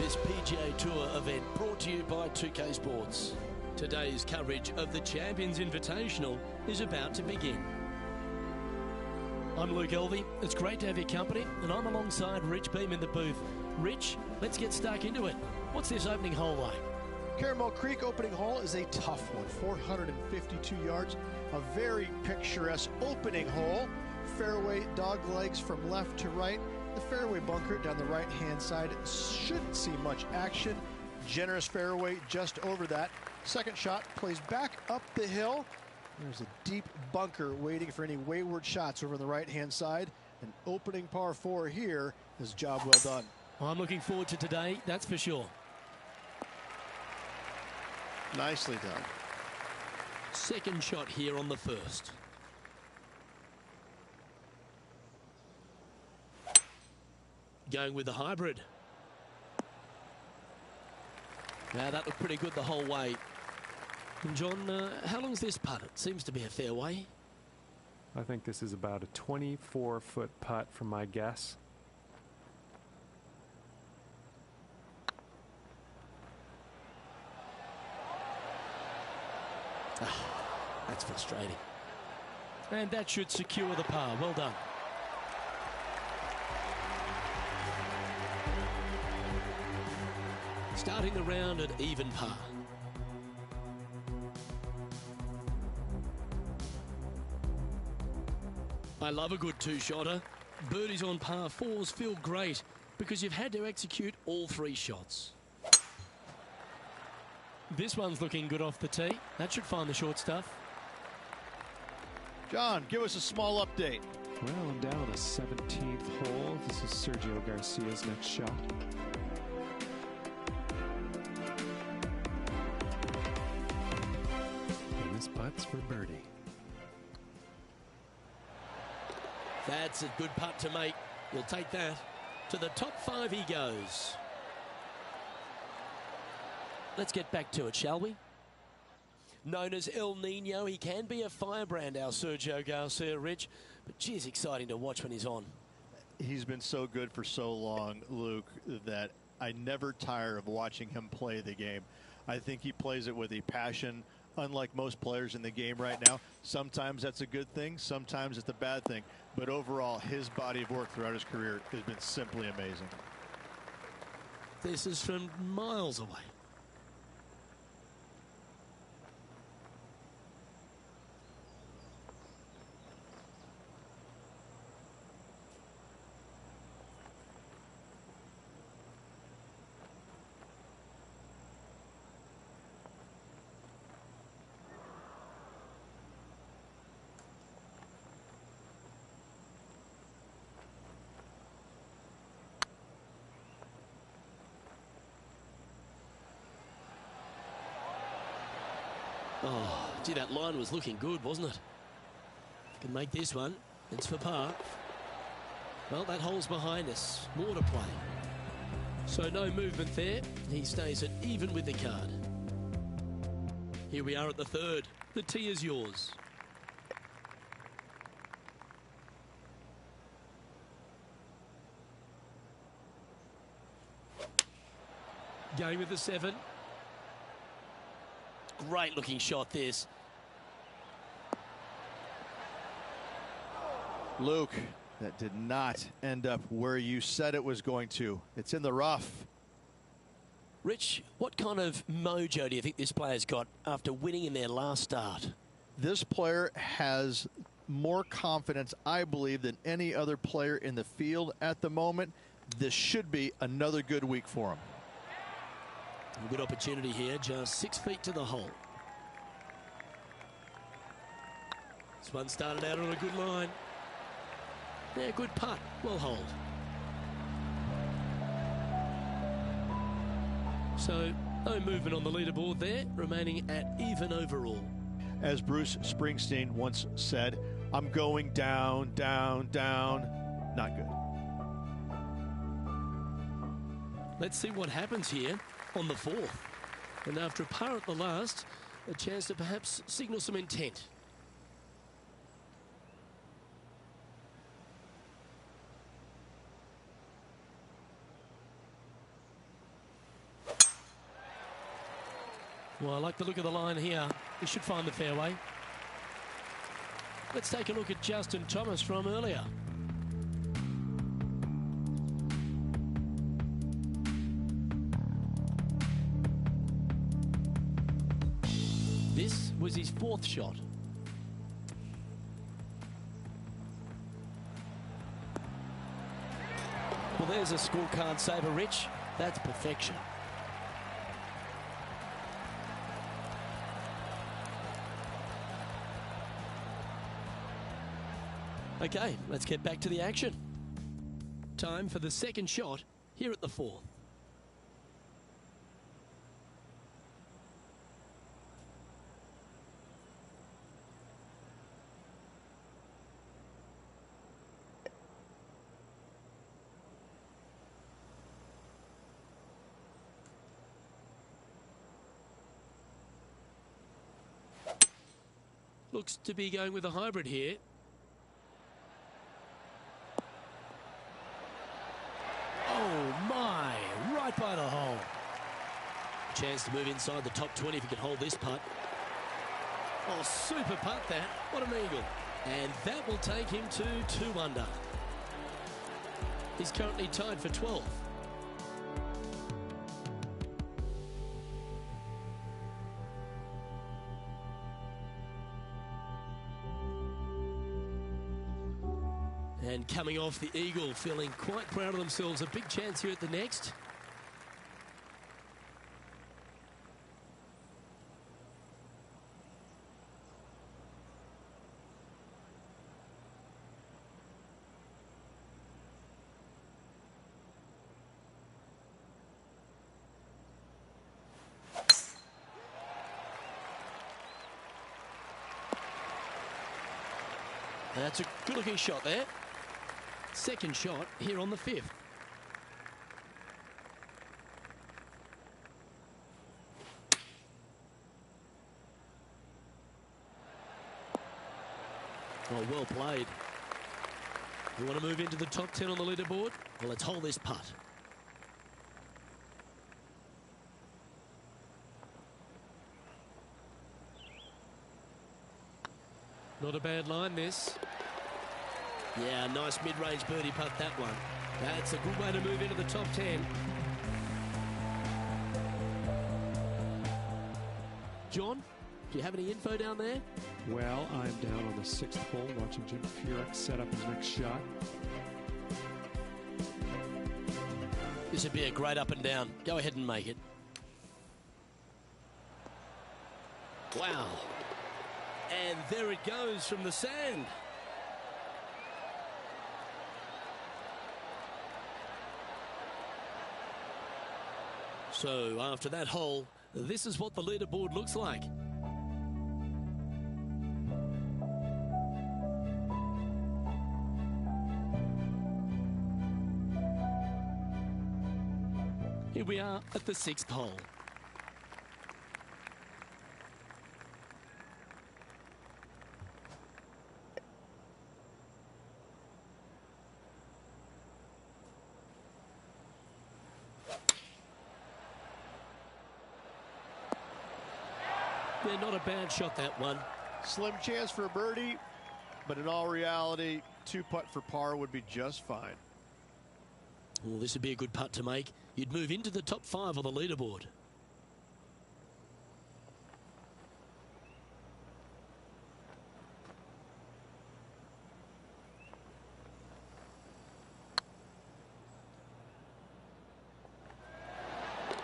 this PGA Tour event brought to you by 2K Sports. Today's coverage of the Champions Invitational is about to begin. I'm Luke Elvey. It's great to have your company, and I'm alongside Rich Beam in the booth. Rich, let's get stuck into it. What's this opening hole like? Caramel Creek opening hole is a tough one, 452 yards, a very picturesque opening hole. Fairway dog legs from left to right. The fairway bunker down the right-hand side shouldn't see much action. Generous fairway just over that. Second shot plays back up the hill. There's a deep bunker waiting for any wayward shots over on the right-hand side. An opening par 4 here is job well done. I'm looking forward to today, that's for sure. Nicely done. Second shot here on the first. Going with the hybrid. Now that looked pretty good the whole way. And John, how long's this putt? It seems to be a fair way. I think this is about a 24-foot putt from my guess. That's frustrating. And that should secure the par. Well done. Starting the round at even par. I love a good two-shotter. Birdies on par 4s feel great because you've had to execute all 3 shots. This one's looking good off the tee. That should find the short stuff. John, give us a small update. Well, I'm down on the 17th hole. This is Sergio Garcia's next shot. And this putt's for birdie. That's a good putt to make. We'll take that. To the top 5 he goes. Let's get back to it, shall we? Known as El Nino, he can be a firebrand, our Sergio Garcia, Rich. But geez, exciting to watch when he's on. He's been so good for so long, Luke, that I never tire of watching him play the game. I think he plays it with a passion, unlike most players in the game right now. Sometimes that's a good thing, sometimes it's a bad thing. But overall, his body of work throughout his career has been simply amazing. This is from miles away. Oh, gee, that line was looking good, wasn't it? Can make this one. It's for par. Well, that hole's behind us. More to play. So no movement there. He stays at even with the card. Here we are at the third. The tee is yours. Going with the 7. Great looking shot this. Luke, that did not end up where you said it was going to. It's in the rough. Rich, what kind of mojo do you think this player's got after winning in their last start? This player has more confidence, I believe, than any other player in the field at the moment. This should be another good week for him. A good opportunity here, just 6 feet to the hole. This one started out on a good line. Yeah, good putt. Well hold. So, no movement on the leaderboard there, remaining at even overall. As Bruce Springsteen once said, I'm going down, down, down. Not good. Let's see what happens here on the 4th. And after a par at the last, a chance to perhaps signal some intent. Well, I like the look of the line here. He should find the fairway. Let's take a look at Justin Thomas from earlier. This was his fourth shot. Well, there's a scorecard saver, Rich. That's perfection. Okay, let's get back to the action. Time for the second shot here at the fourth. Looks to be going with a hybrid here. Oh my, right by the hole. Chance to move inside the top 20 if he can hold this putt. Oh, super putt that. What an eagle. And that will take him to 2 under. He's currently tied for 12th. And coming off the eagle, feeling quite proud of themselves. A big chance here at the next. That's a good-looking shot there. Second shot here on the fifth. Oh, well played. You want to move into the top 10 on the leaderboard? Well, let's hold this putt. Not a bad line, this. Yeah, nice mid-range birdie putt, that one. That's a good way to move into the top 10. John, do you have any info down there? Well, I'm down on the 6th hole watching Jim Furyk set up his next shot. This would be a great up and down. Go ahead and make it. Wow. And there it goes from the sand. So after that hole, this is what the leaderboard looks like. Here we are at the 6th hole. Yeah, not a bad shot, that one. Slim chance for a birdie, but in all reality, 2-putt for par would be just fine. Well, this would be a good putt to make. You'd move into the top 5 on the leaderboard.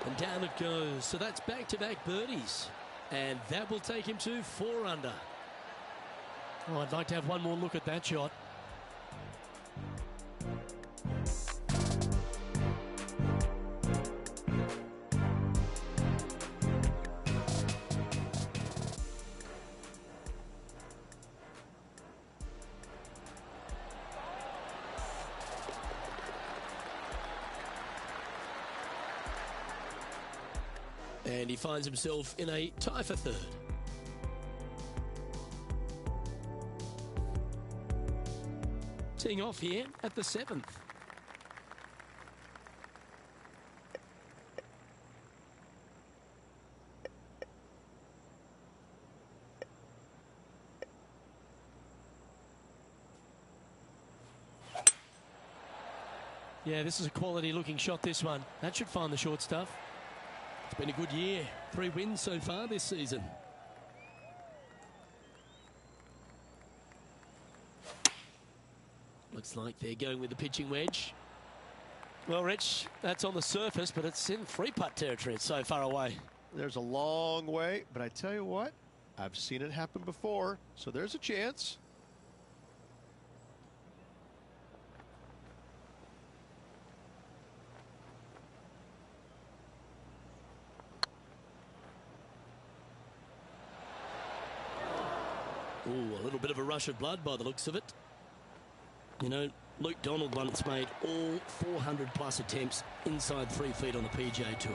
And down it goes. So that's back-to-back birdies. And that will take him to 4 under. Oh, I'd like to have one more look at that shot. And he finds himself in a tie for 3rd. Teeing off here at the 7th. Yeah, this is a quality-looking shot, this one. That should find the short stuff. It's been a good year. 3 wins so far this season. Looks like they're going with the pitching wedge. Well, Rich, that's on the surface, but it's in 3-putt territory. It's so far away. There's a long way, but I tell you what, I've seen it happen before, so there's a chance. Ooh, a little bit of a rush of blood by the looks of it. You know, Luke Donald once made all 400-plus attempts inside 3 feet on the PGA Tour.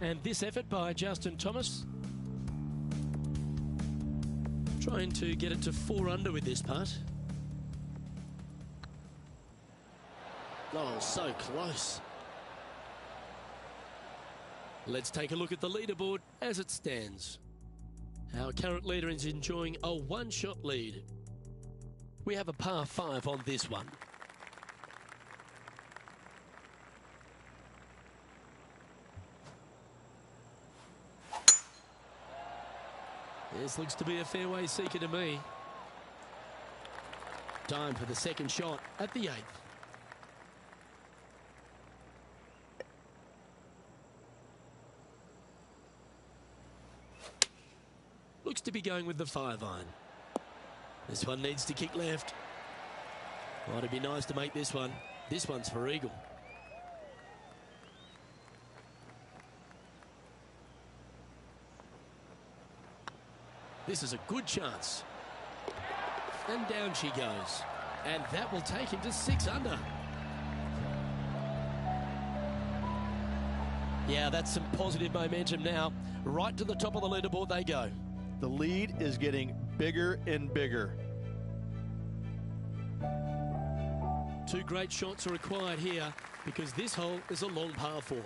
And this effort by Justin Thomas, trying to get it to 4 under with this putt. Oh, so close. Let's take a look at the leaderboard as it stands. Our current leader is enjoying a 1-shot lead. We have a par 5 on this one. This looks to be a fairway seeker to me. Time for the second shot at the 8th. Looks to be going with the 5-iron. This one needs to kick left. Oh, it'd be nice to make this one. This one's for eagle. This is a good chance. And down she goes. And that will take him to 6 under. Yeah, that's some positive momentum now. Right to the top of the leaderboard they go. The lead is getting bigger and bigger. 2 great shots are required here because this hole is a long par 4.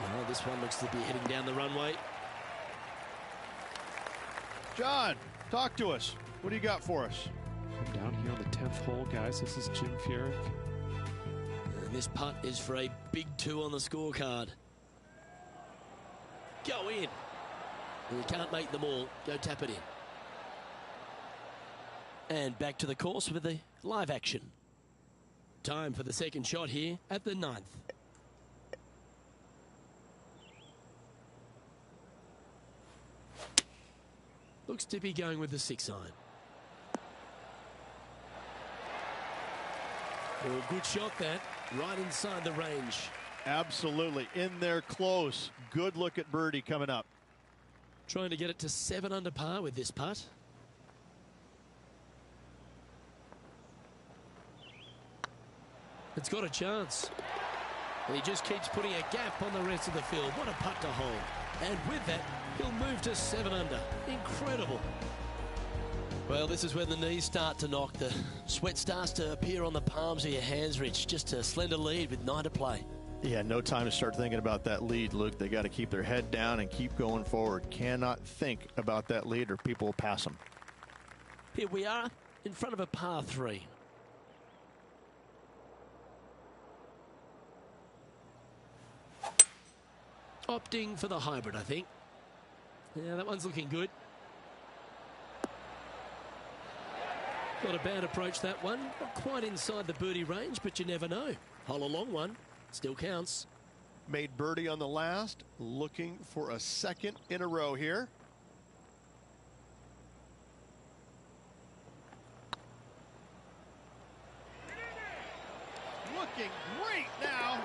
Well, this one looks to be heading down the runway. John, talk to us. What do you got for us? I'm down here on the 10th hole, guys. This is Jim Furyk. And this putt is for a big 2 on the scorecard. Go in. You can't make them all. Go tap it in. And back to the course with the live action. Time for the second shot here at the 9th. Looks to be going with the 6-iron. Oh, good shot that. Right inside the range. Absolutely. In there close. Good look at birdie coming up. Trying to get it to 7 under par with this putt. It's got a chance. And he just keeps putting a gap on the rest of the field. What a putt to hold. And with that, he'll move to 7 under. Incredible. Well, this is when the knees start to knock. The sweat starts to appear on the palms of your hands, Rich. Just a slender lead with 9 to play. Yeah, no time to start thinking about that lead, Luke. They got to keep their head down and keep going forward. Cannot think about that lead or people will pass them. Here we are in front of a par 3. Opting for the hybrid, I think. Yeah, that one's looking good. Not a bad approach, that one. Not quite inside the birdie range, but you never know. Hole a long one. Still counts. Made birdie on the last. Looking for a second in a row here. Looking great now.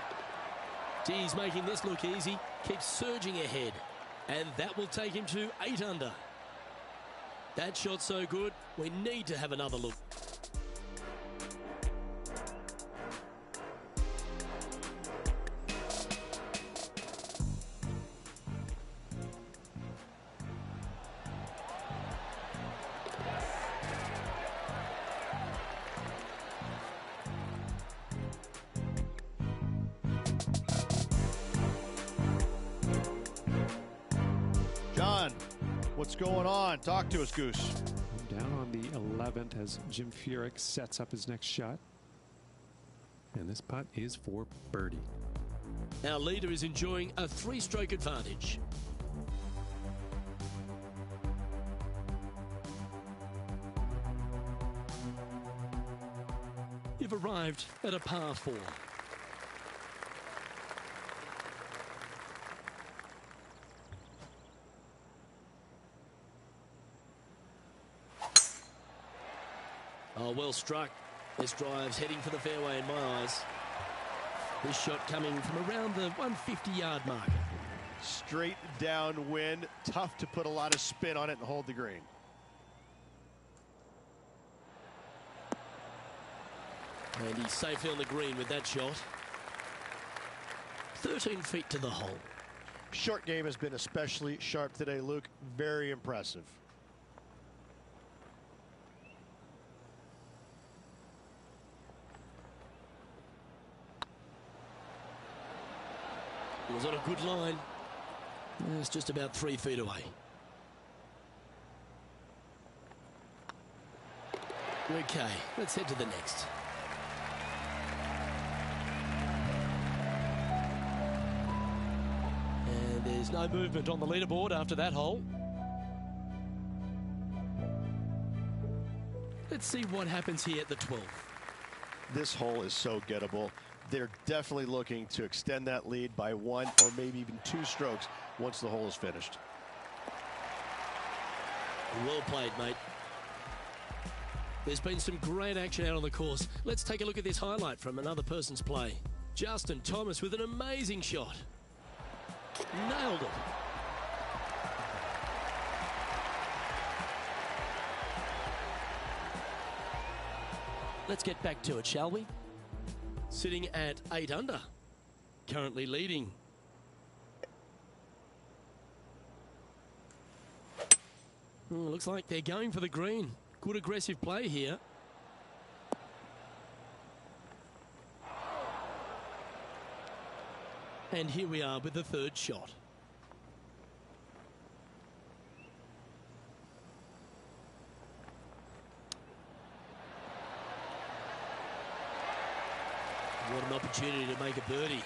He's making this look easy. Keeps surging ahead. And that will take him to 8 under. That shot's so good, we need to have another look. What's going on? Talk to us, Goose. Down on the 11th as Jim Furyk sets up his next shot. And this putt is for birdie. Our leader is enjoying a 3-stroke advantage. You've arrived at a par 4. Oh, well struck. This drive's heading for the fairway in my eyes. This shot coming from around the 150-yard mark. Straight downwind. Tough to put a lot of spin on it and hold the green. And he's safely on the green with that shot. 13 feet to the hole. Short game has been especially sharp today, Luke. Very impressive. It was on a good line. It's just about 3 feet away. Okay, let's head to the next. And there's no movement on the leaderboard after that hole. Let's see what happens here at the 12th. This hole is so gettable. They're definitely looking to extend that lead by 1 or maybe even 2 strokes once the hole is finished. Well played, mate. There's been some great action out on the course. Let's take a look at this highlight from another person's play. Justin Thomas with an amazing shot. Nailed it. Let's get back to it, shall we? Sitting at 8 under. Currently leading. Looks like they're going for the green. Good aggressive play here. And here we are with the 3rd shot. What an opportunity to make a birdie.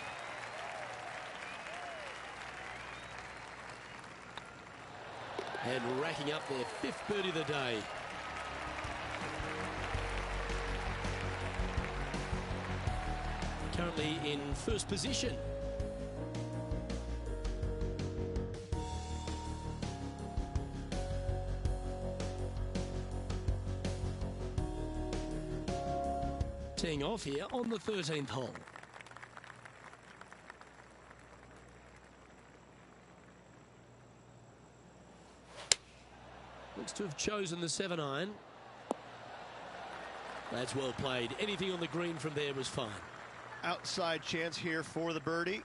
And racking up their 5th birdie of the day. Currently in 1st position. Teeing off here on the 13th hole. Looks to have chosen the 7-iron. That's well played. Anything on the green from there was fine. Outside chance here for the birdie.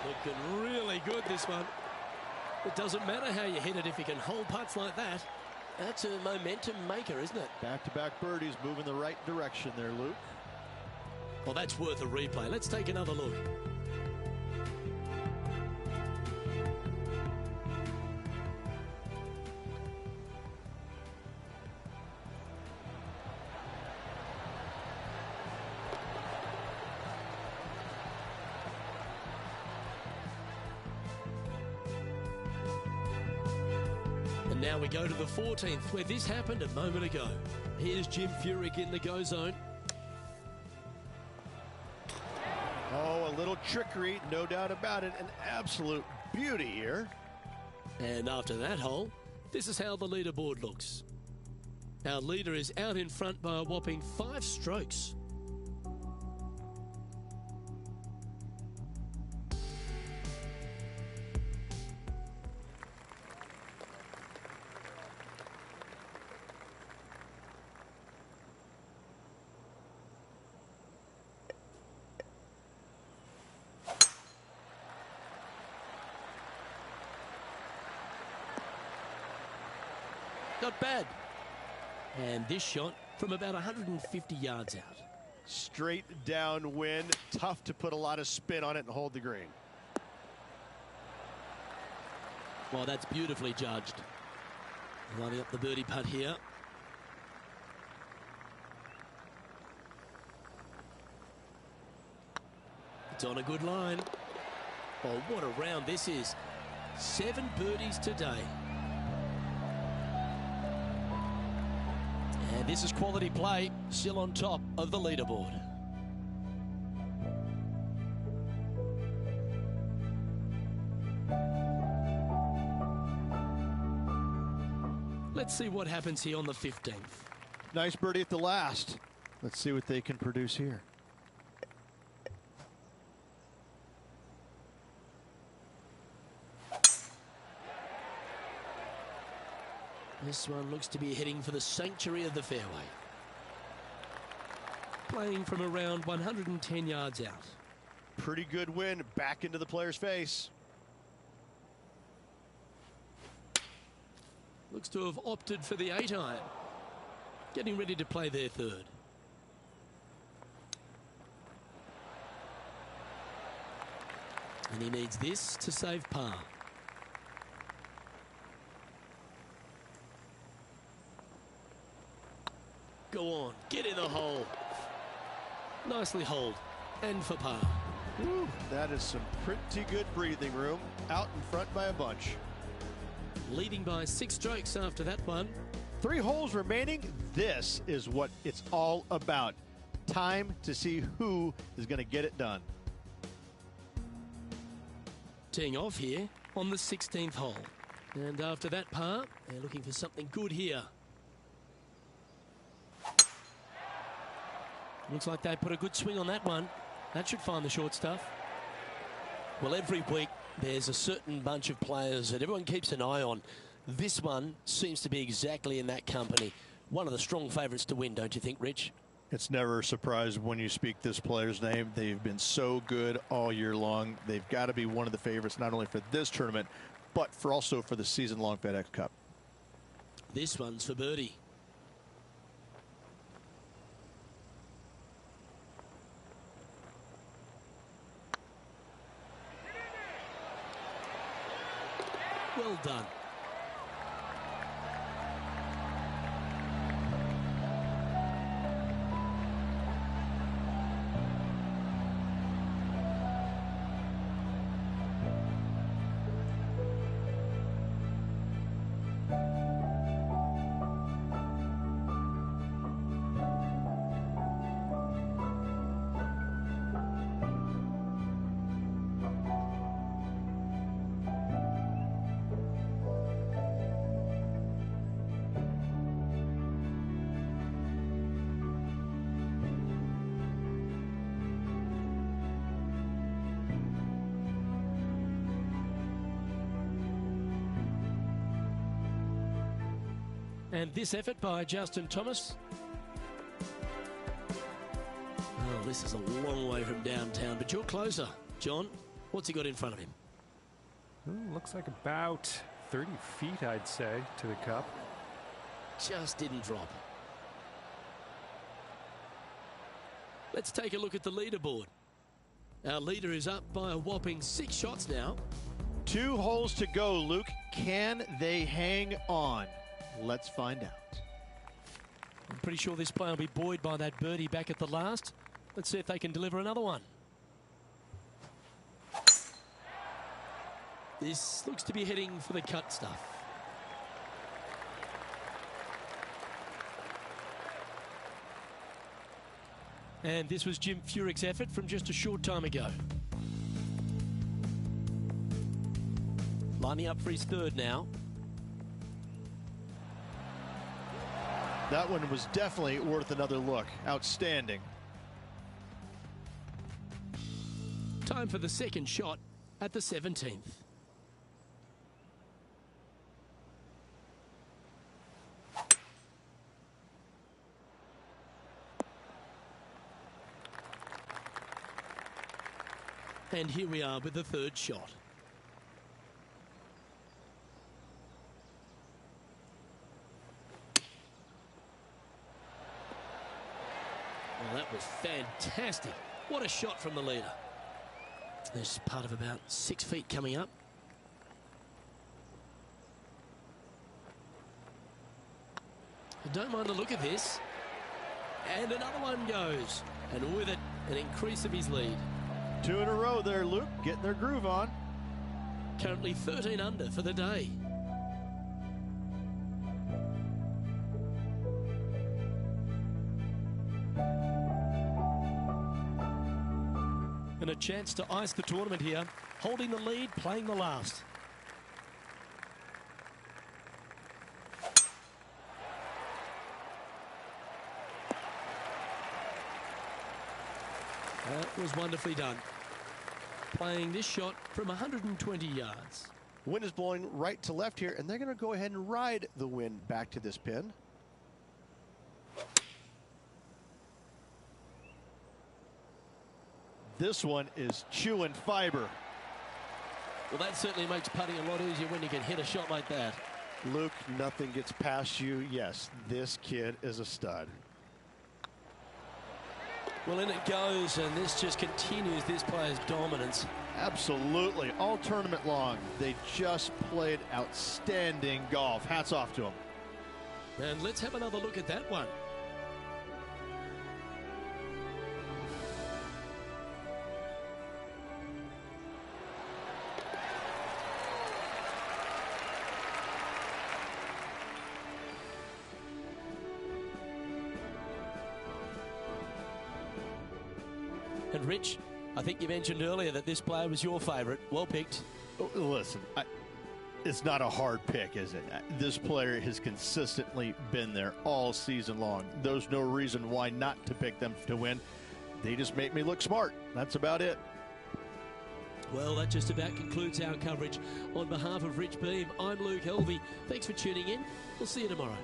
Looking really good, this one. It doesn't matter how you hit it if you can hold putts like that. That's a momentum maker, isn't it? Back-to-back birdies moving the right direction there, Luke. Well, that's worth a replay. Let's take another look. And now we go to the 14th, where this happened a moment ago. Here's Jim Furyk in the go zone. Oh, a little trickery, no doubt about it. An absolute beauty here. And after that hole, this is how the leaderboard looks. Our leader is out in front by a whopping 5 strokes. got bad. And this shot from about 150 yards out. Straight downwind. Tough to put a lot of spin on it and hold the green. Well, that's beautifully judged. Lining up the birdie putt here. It's on a good line. Oh, what a round this is. 7 birdies today. And this is quality play, still on top of the leaderboard. Let's see what happens here on the 15th. Nice birdie at the last. Let's see what they can produce here. This one looks to be heading for the sanctuary of the fairway. Playing from around 110 yards out. Pretty good win back into the player's face. Looks to have opted for the 8-iron. Getting ready to play their third. And he needs this to save par. Go on, get in the hole. Nicely holed, and for par. Woo, that is some pretty good breathing room. Out in front by a bunch. Leading by 6 strokes after that one. 3 holes remaining. This is what it's all about. Time to see who is going to get it done. Teeing off here on the 16th hole. And after that par, they're looking for something good here. Looks like they put a good swing on that one. That should find the short stuff. Well, every week there's a certain bunch of players that everyone keeps an eye on. This one seems to be exactly in that company. One of the strong favourites to win, don't you think, Rich? It's never a surprise when you speak this player's name. They've been so good all year long. They've got to be one of the favorites, not only for this tournament, but also for the season-long FedEx Cup. This one's for birdie. Well done. And this effort by Justin Thomas. Oh, this is a long way from downtown, but you're closer. John, what's he got in front of him? Ooh, looks like about 30 feet, I'd say, to the cup. Just didn't drop. Let's take a look at the leaderboard. Our leader is up by a whopping 6 shots now. 2 holes to go, Luke. Can they hang on? Let's find out. I'm pretty sure this player will be buoyed by that birdie back at the last. Let's see if they can deliver another one. This looks to be heading for the cut stuff. And this was Jim Furyk's effort from just a short time ago. Lining up for his third now. That one was definitely worth another look. Outstanding. Time for the second shot at the 17th. And here we are with the third shot. That was fantastic. What a shot from the leader. There's part of about 6 feet coming up. I don't mind the look of this. And another one goes. And with it, an increase of his lead. 2 in a row there, Luke, getting their groove on. Currently 13 under for the day. And a chance to ice the tournament here. Holding the lead, playing the last. That was wonderfully done. Playing this shot from 120 yards. Wind is blowing right to left here, and they're going to go ahead and ride the wind back to this pin. This one is chewing fiber. Well, that certainly makes putting a lot easier when you can hit a shot like that. Luke, nothing gets past you. Yes, this kid is a stud. Well, in it goes, and this just continues this player's dominance. Absolutely. All tournament long, they just played outstanding golf. Hats off to them. And let's have another look at that one. And Rich, I think you mentioned earlier that this player was your favourite. Well picked. Oh, listen, it's not a hard pick, is it? This player has consistently been there all season long. There's no reason why not to pick them to win. They just make me look smart. That's about it. Well, that just about concludes our coverage. On behalf of Rich Beam, I'm Luke Helvey. Thanks for tuning in. We'll see you tomorrow.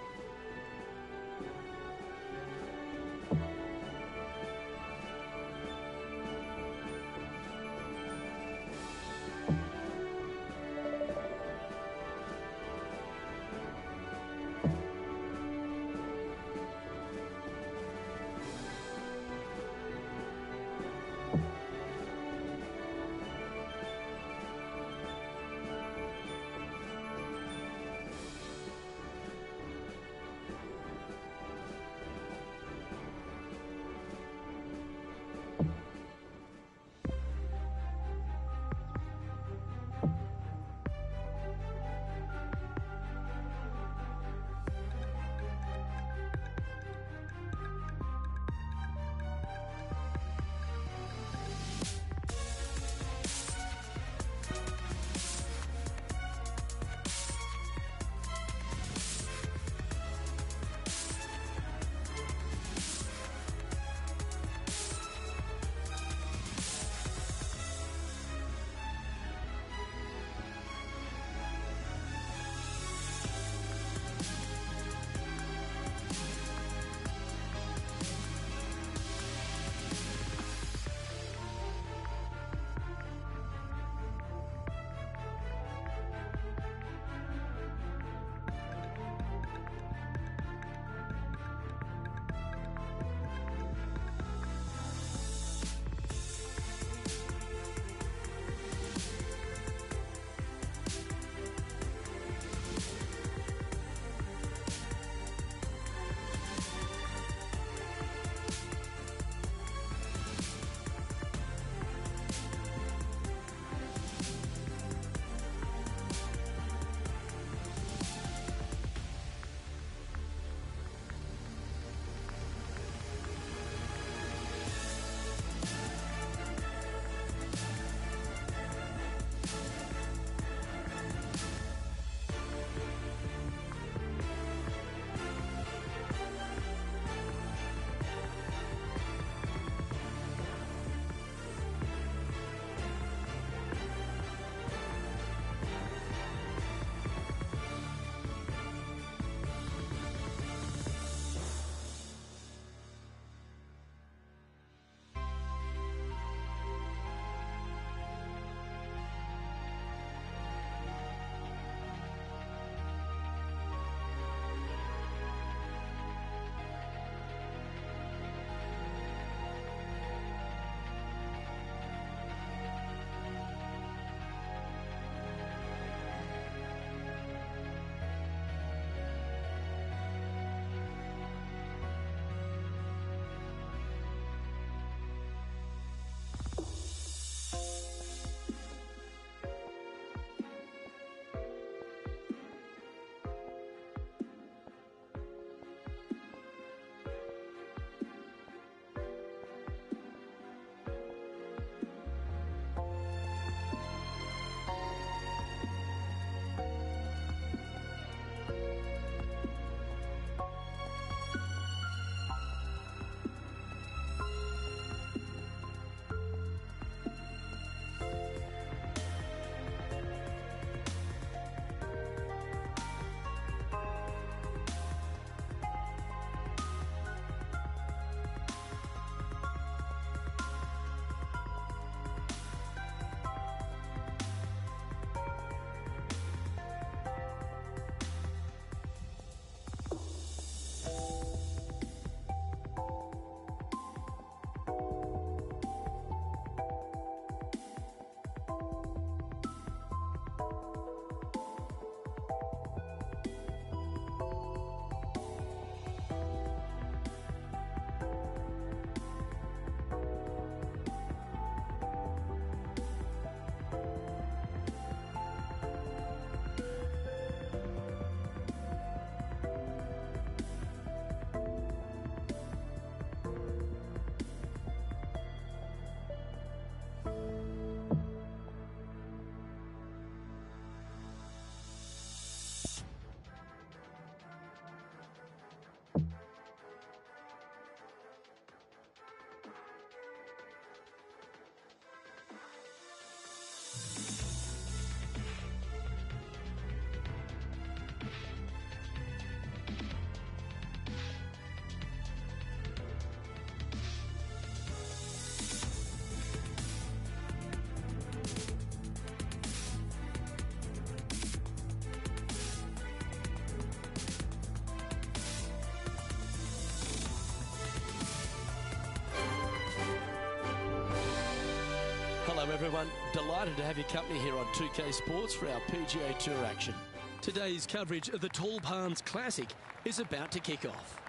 Hello everyone, delighted to have your company here on 2K Sports for our PGA Tour action. Today's coverage of the Tall Palms Classic is about to kick off.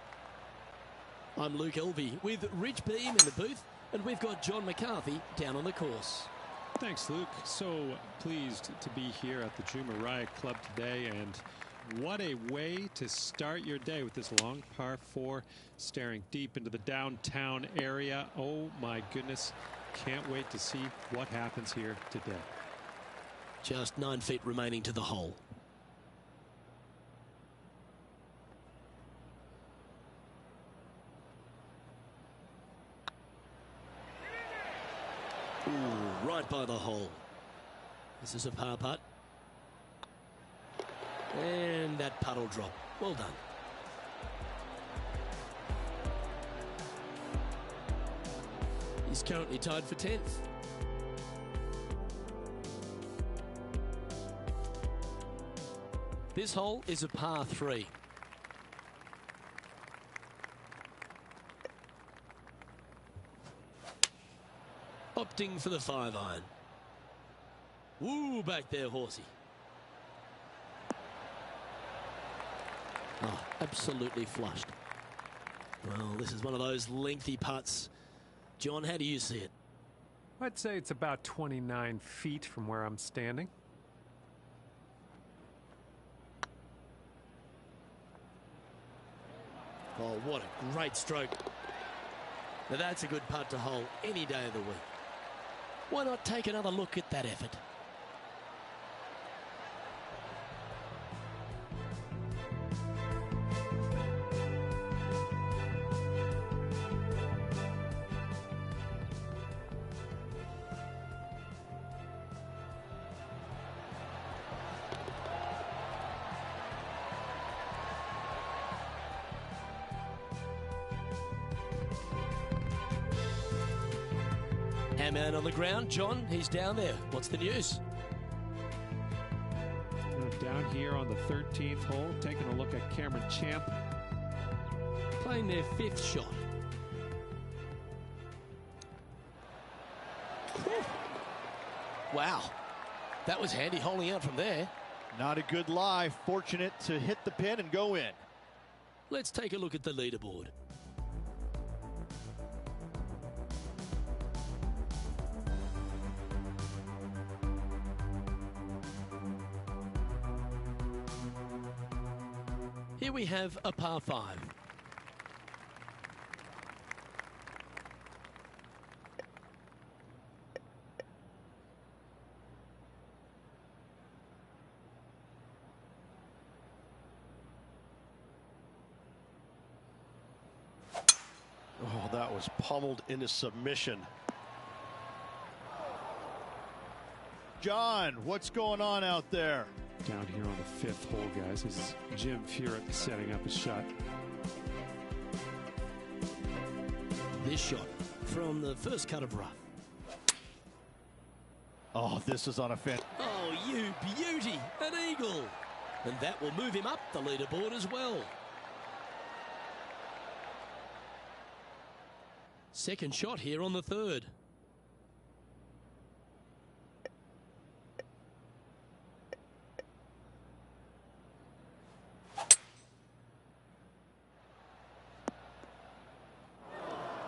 I'm Luke Elvey with Rich Beam in the booth, and we've got John McCarthy down on the course. Thanks, Luke. So pleased to be here at the Jumeirah Club today, and what a way to start your day with this long par 4 staring deep into the downtown area. Oh my goodness. Can't wait to see what happens here today. Just 9 feet remaining to the hole. Ooh, right by the hole. This is a par putt. And that putt will drop. Well done. He's currently tied for 10th. This hole is a par 3. Opting for the 5-iron. Woo, back there, horsey. Oh, absolutely flushed. Well, this is one of those lengthy putts. John, how do you see it? I'd say it's about 29 feet from where I'm standing. Oh, what a great stroke. Now that's a good putt to hole any day of the week. Why not take another look at that effort? Man on the ground, John, he's down there. What's the news? Down here on the 13th hole, taking a look at Cameron Champ. Playing their 5th shot. Wow, that was handy holding out from there. Not a good lie. Fortunate to hit the pin and go in. Let's take a look at the leaderboard. Here we have a par 5. Oh, that was pummeled into submission. John, what's going on out there? Down here on the 5th hole, guys, is Jim Furyk setting up a shot. This shot from the first cut of rough. Oh, this is on a fin. Oh, you beauty, an eagle. And that will move him up the leaderboard as well. Second shot here on the 3rd.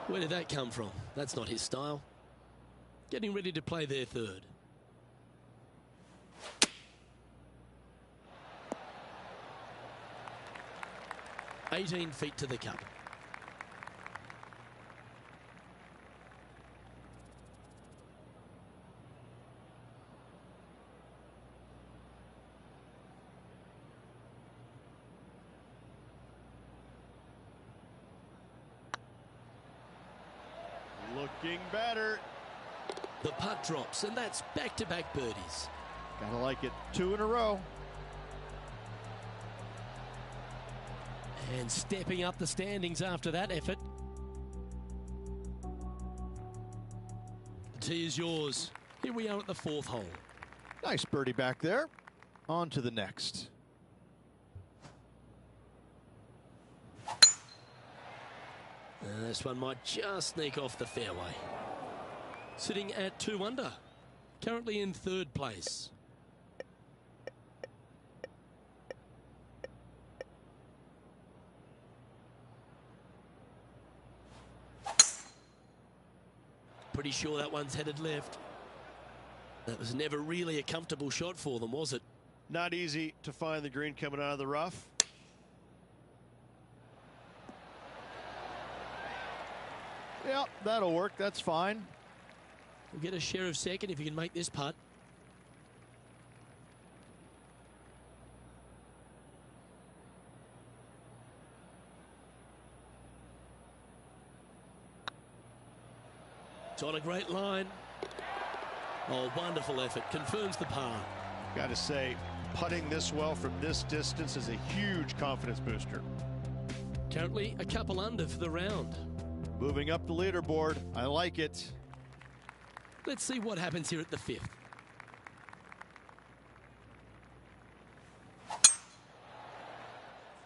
Where did that come from? That's not his style. Getting ready to play their 3rd. $18 feet to the cup. Getting better. The putt drops, and that's back-to-back birdies. Gotta like it. 2 in a row. And stepping up the standings after that effort. The tee is yours. Here we are at the 4th hole. Nice birdie back there. On to the next. And this one might just sneak off the fairway. Sitting at 2 under. Currently in 3rd place. Pretty sure that one's headed left. That was never really a comfortable shot for them, was it? Not easy to find the green coming out of the rough. Yep, that'll work. That's fine. We'll get a share of second if you can make this putt. It's on a great line. Oh, wonderful effort. Confirms the par. Got to say, putting this well from this distance is a huge confidence booster. Currently a couple under for the round. Moving up the leaderboard. I like it. Let's see what happens here at the 5th.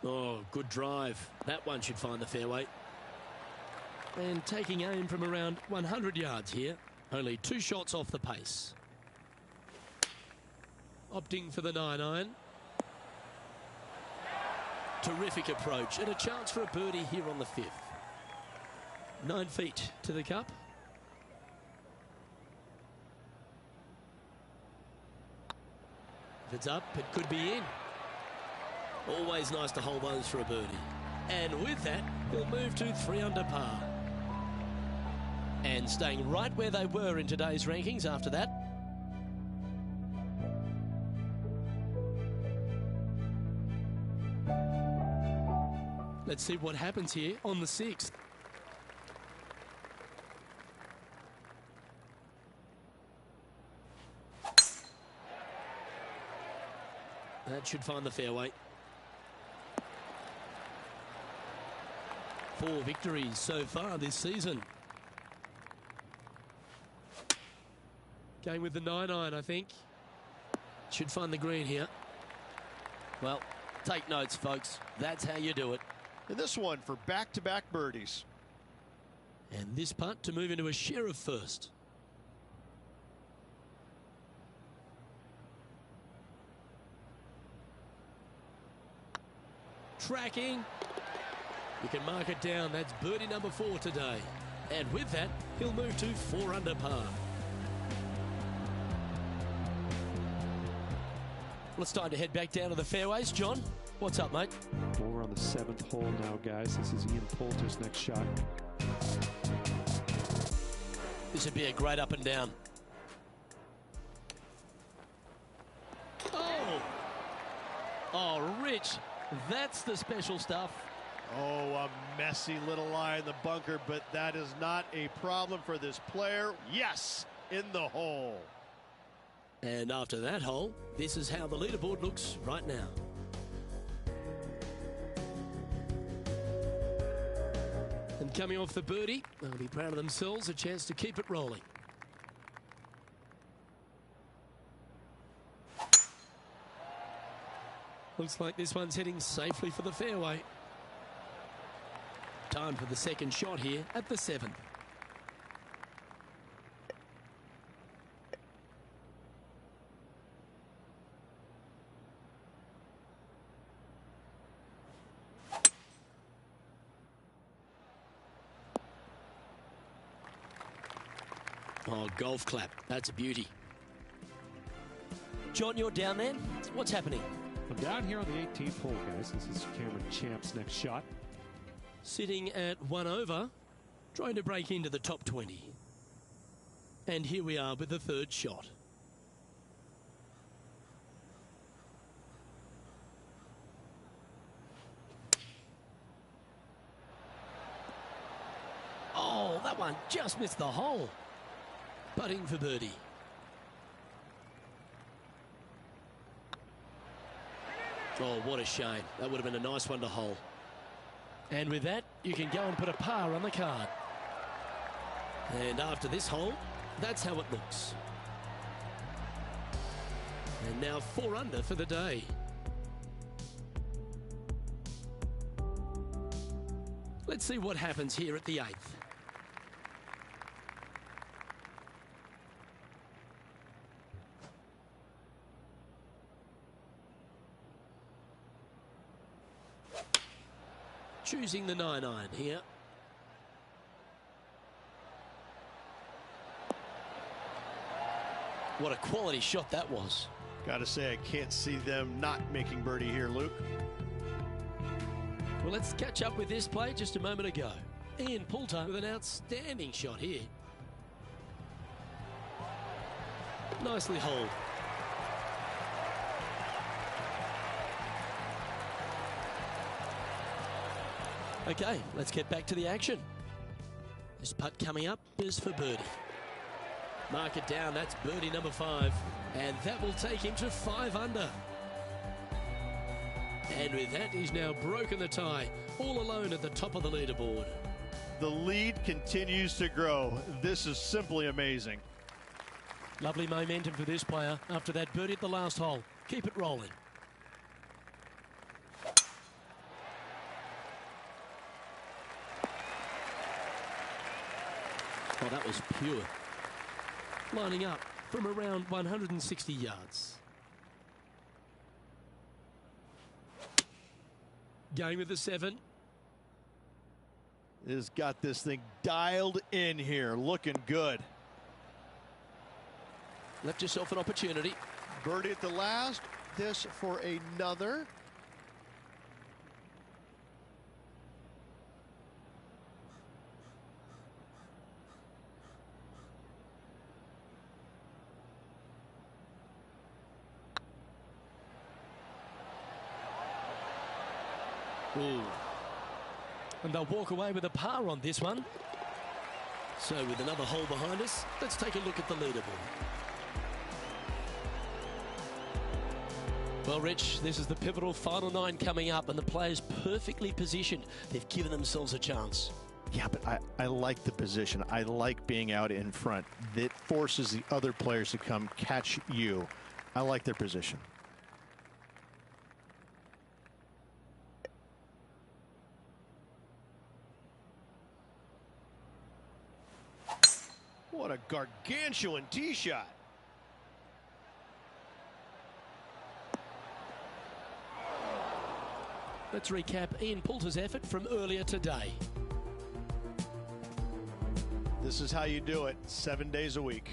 Oh, good drive. That one should find the fairway. And taking aim from around 100 yards here. Only 2 shots off the pace. Opting for the 9-iron. Terrific approach and a chance for a birdie here on the 5th. 9 feet to the cup. If it's up, it could be in. Always nice to hold those for a birdie. And with that, he'll move to 3 under par. And staying right where they were in today's rankings after that. Let's see what happens here on the 6th. That should find the fairway. 4 victories so far this season. Going with the 9-iron, I think. Should find the green here. Well, take notes, folks. That's how you do it. And this one for back-to-back birdies. And this putt to move into a share of first. Tracking. You can mark it down. That's birdie number 4 today. And with that, he'll move to 4 under par. Well, it's time to head back down to the fairways. John, what's up, mate? Well, we're on the 7th hole now, guys. This is Ian Poulter's next shot. This would be a great up and down. Oh! Oh, Rich, that's the special stuff. Oh, a messy little lie in the bunker, but that is not a problem for this player. Yes, in the hole. And after that hole, this is how the leaderboard looks right now. And coming off the birdie, they'll be proud of themselves, a chance to keep it rolling. Looks like this one's heading safely for the fairway. Time for the second shot here at the 7th. Oh, golf clap. That's a beauty. John, you're down there. What's happening? I'm down here on the 18th hole, guys. This is Cameron Champ's next shot. Sitting at 1 over, trying to break into the top 20. And here we are with the 3rd shot. Oh, that that one just missed the hole. Putting for birdie. Oh, what a shame. That would have been a nice one to hole. And with that, you can go and put a par on the card. And after this hole, that's how it looks. And now 4 under for the day. Let's see what happens here at the 8th. Choosing the 9-iron here. What a quality shot that was. Got to say, I can't see them not making birdie here, Luke. Well, let's catch up with this play just a moment ago. Ian Poulter with an outstanding shot here. Nicely holed. Okay, let's get back to the action. This putt coming up is for birdie. Mark it down, that's birdie number 5. And that will take him to 5 under. And with that, he's now broken the tie, all alone at the top of the leaderboard. The lead continues to grow. This is simply amazing. Lovely momentum for this player after that birdie at the last hole. Keep it rolling. Oh, that was pure. Lining up from around 160 yards. Going with the 7. Has got this thing dialed in here. Looking good. Left yourself an opportunity. Birdie at the last. This for another. Ooh. And they'll walk away with a par on this one. So with another hole behind us, let's take a look at the leaderboard. Well, Rich, this is the pivotal final 9 coming up, and the players perfectly positioned. They've given themselves a chance. Yeah, but I like the position. I like being out in front. That forces the other players to come catch you. I like their position. What a gargantuan tee shot. Let's recap Ian Poulter's effort from earlier today. This is how you do it 7 days a week.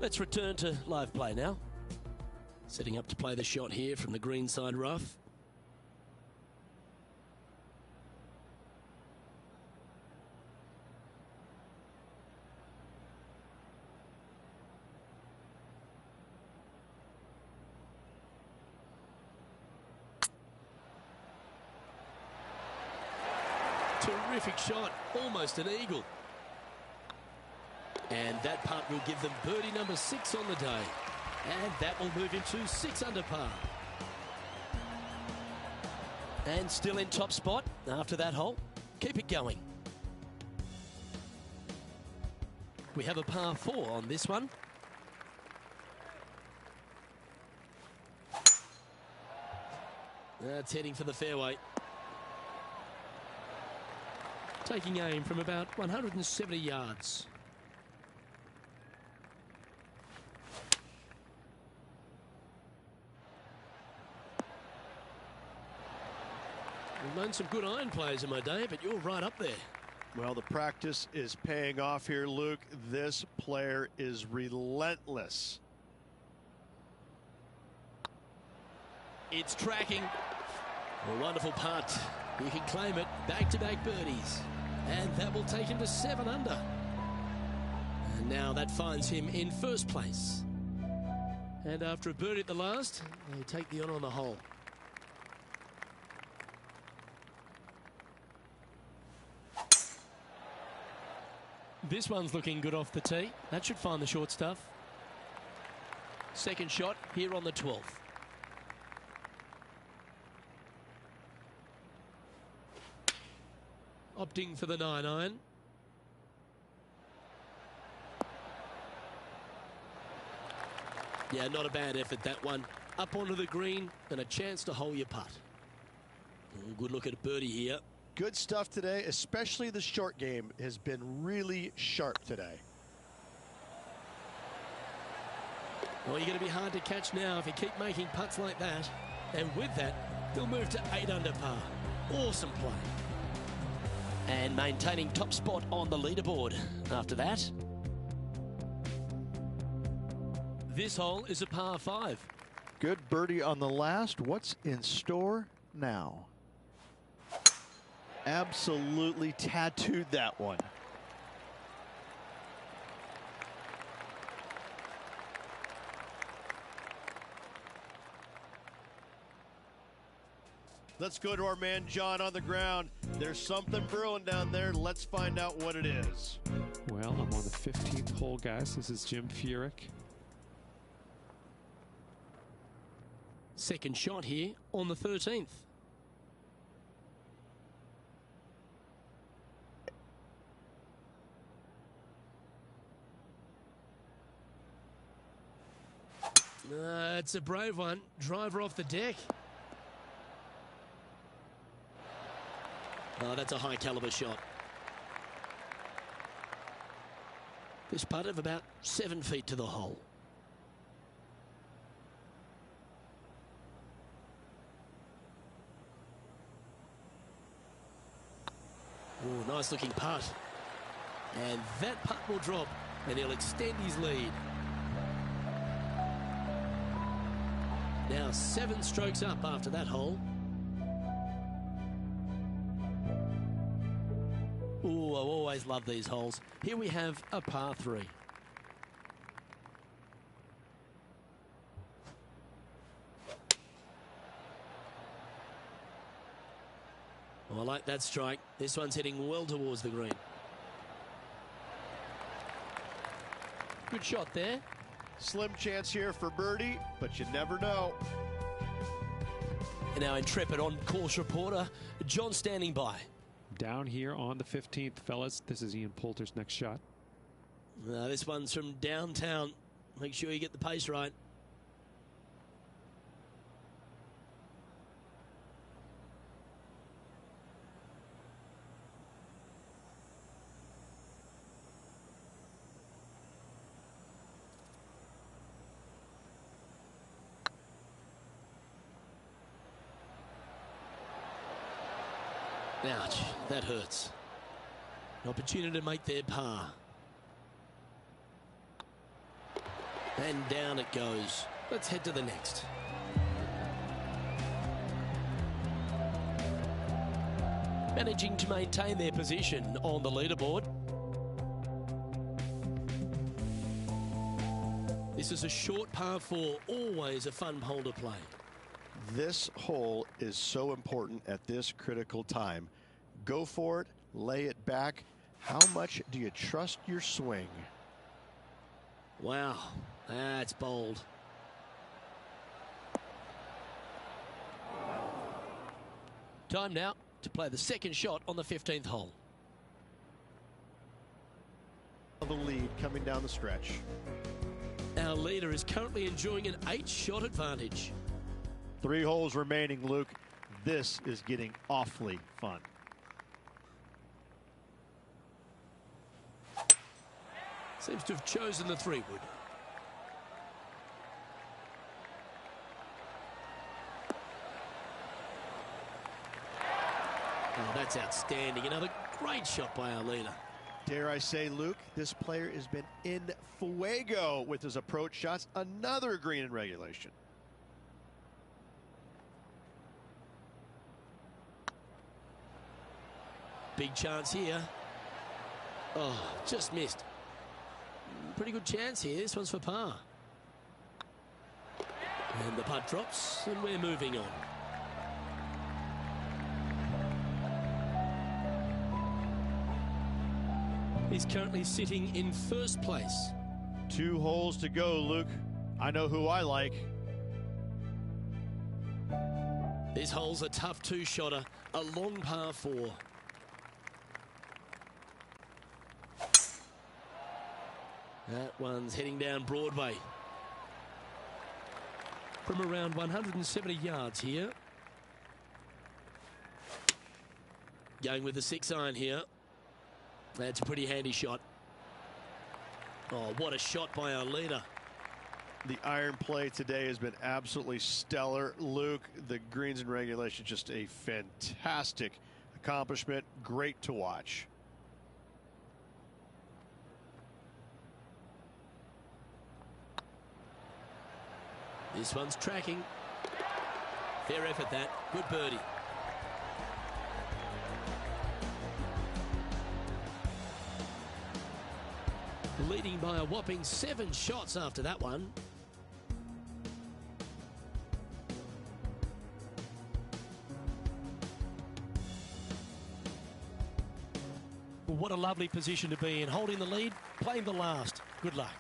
Let's return to live play now. Setting up to play the shot here from the greenside rough. Terrific shot, almost an eagle. And that putt will give them birdie number 6 on the day. And that will move him to 6 under par. And still in top spot after that hole. Keep it going. We have a par 4 on this one. That's heading for the fairway. Taking aim from about 170 yards. I've known some good iron players in my day, but you're right up there. Well, the practice is paying off here, Luke. This player is relentless. It's tracking. A wonderful putt. You can claim it. Back-to-back birdies. And that will take him to 7 under. And now that finds him in first place. And after a birdie at the last, they take the honour on the hole. This one's looking good off the tee. That should find the short stuff. Second shot here on the 12th. Opting for the 9-iron. Yeah, not a bad effort, that one. Up onto the green and a chance to hole your putt. Good look at birdie here. Good stuff today, especially the short game has been really sharp today. Well, you're going to be hard to catch now if you keep making putts like that. And with that, he'll move to 8 under par. Awesome play. And maintaining top spot on the leaderboard after that. This hole is a par 5. Good birdie on the last. What's in store now? Absolutely tattooed that one. Let's go to our man John on the ground. There's something brewing down there. Let's find out what it is. Well, I'm on the 15th hole, guys. This is Jim Furyk. Second shot here on the 13th. It's a brave one. Driver off the deck. Oh, that's a high caliber shot. This putt of about 7 feet to the hole. Oh, nice looking putt. And that putt will drop and he'll extend his lead. Now 7 strokes up after that hole. Oh, I always love these holes. Here we have a par 3. Oh, I like that strike. This one's heading well towards the green. Good shot there. Slim chance here for birdie, but you never know. And our intrepid on-course reporter, John, standing by. Down here on the 15th, fellas. This is Ian Poulter's next shot. This one's from downtown. Make sure you get the pace right. Ouch, that hurts. An opportunity to make their par. And down it goes. Let's head to the next. Managing to maintain their position on the leaderboard. This is a short par 4, always a fun hole to play. This hole is so important at this critical time. Go for it, lay it back. How much do you trust your swing? Wow, that's bold. Time now to play the second shot on the 15th hole. The lead coming down the stretch. Our leader is currently enjoying an 8-shot advantage. 3 holes remaining, Luke. This is getting awfully fun. Seems to have chosen the 3-wood. Oh, that's outstanding. Another great shot by our leader. Dare I say, Luke, this player has been in fuego with his approach shots. Another green in regulation. Big chance here. Oh, just missed. Pretty good chance here. This one's for par. And the putt drops, and we're moving on. He's currently sitting in first place. 2 holes to go, Luke. I know who I like. This hole's a tough 2-shotter, a long par 4. That one's heading down Broadway. From around 170 yards here. Going with the 6-iron here. That's a pretty handy shot. Oh, what a shot by our leader. The iron play today has been absolutely stellar. Luke, the greens and regulation, just a fantastic accomplishment. Great to watch. This one's tracking. Fair effort that. Good birdie. Leading by a whopping 7 shots after that one. Well, what a lovely position to be in. Holding the lead, playing the last. Good luck.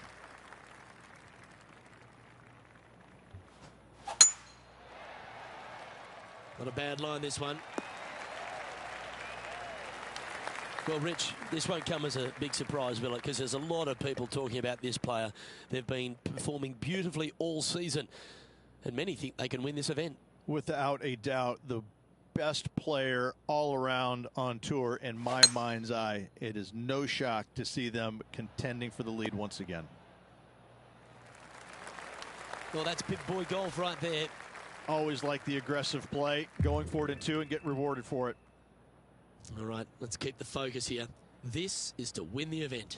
Not a bad line, this one. Well, Rich, this won't come as a big surprise, will it? Because there's a lot of people talking about this player. They've been performing beautifully all season, and many think they can win this event. Without a doubt, the best player all around on tour in my mind's eye. It is no shock to see them contending for the lead once again. Well, that's big boy golf right there. Always like the aggressive play, going for it in 2 and get rewarded for it. All right, let's keep the focus here. This is to win the event.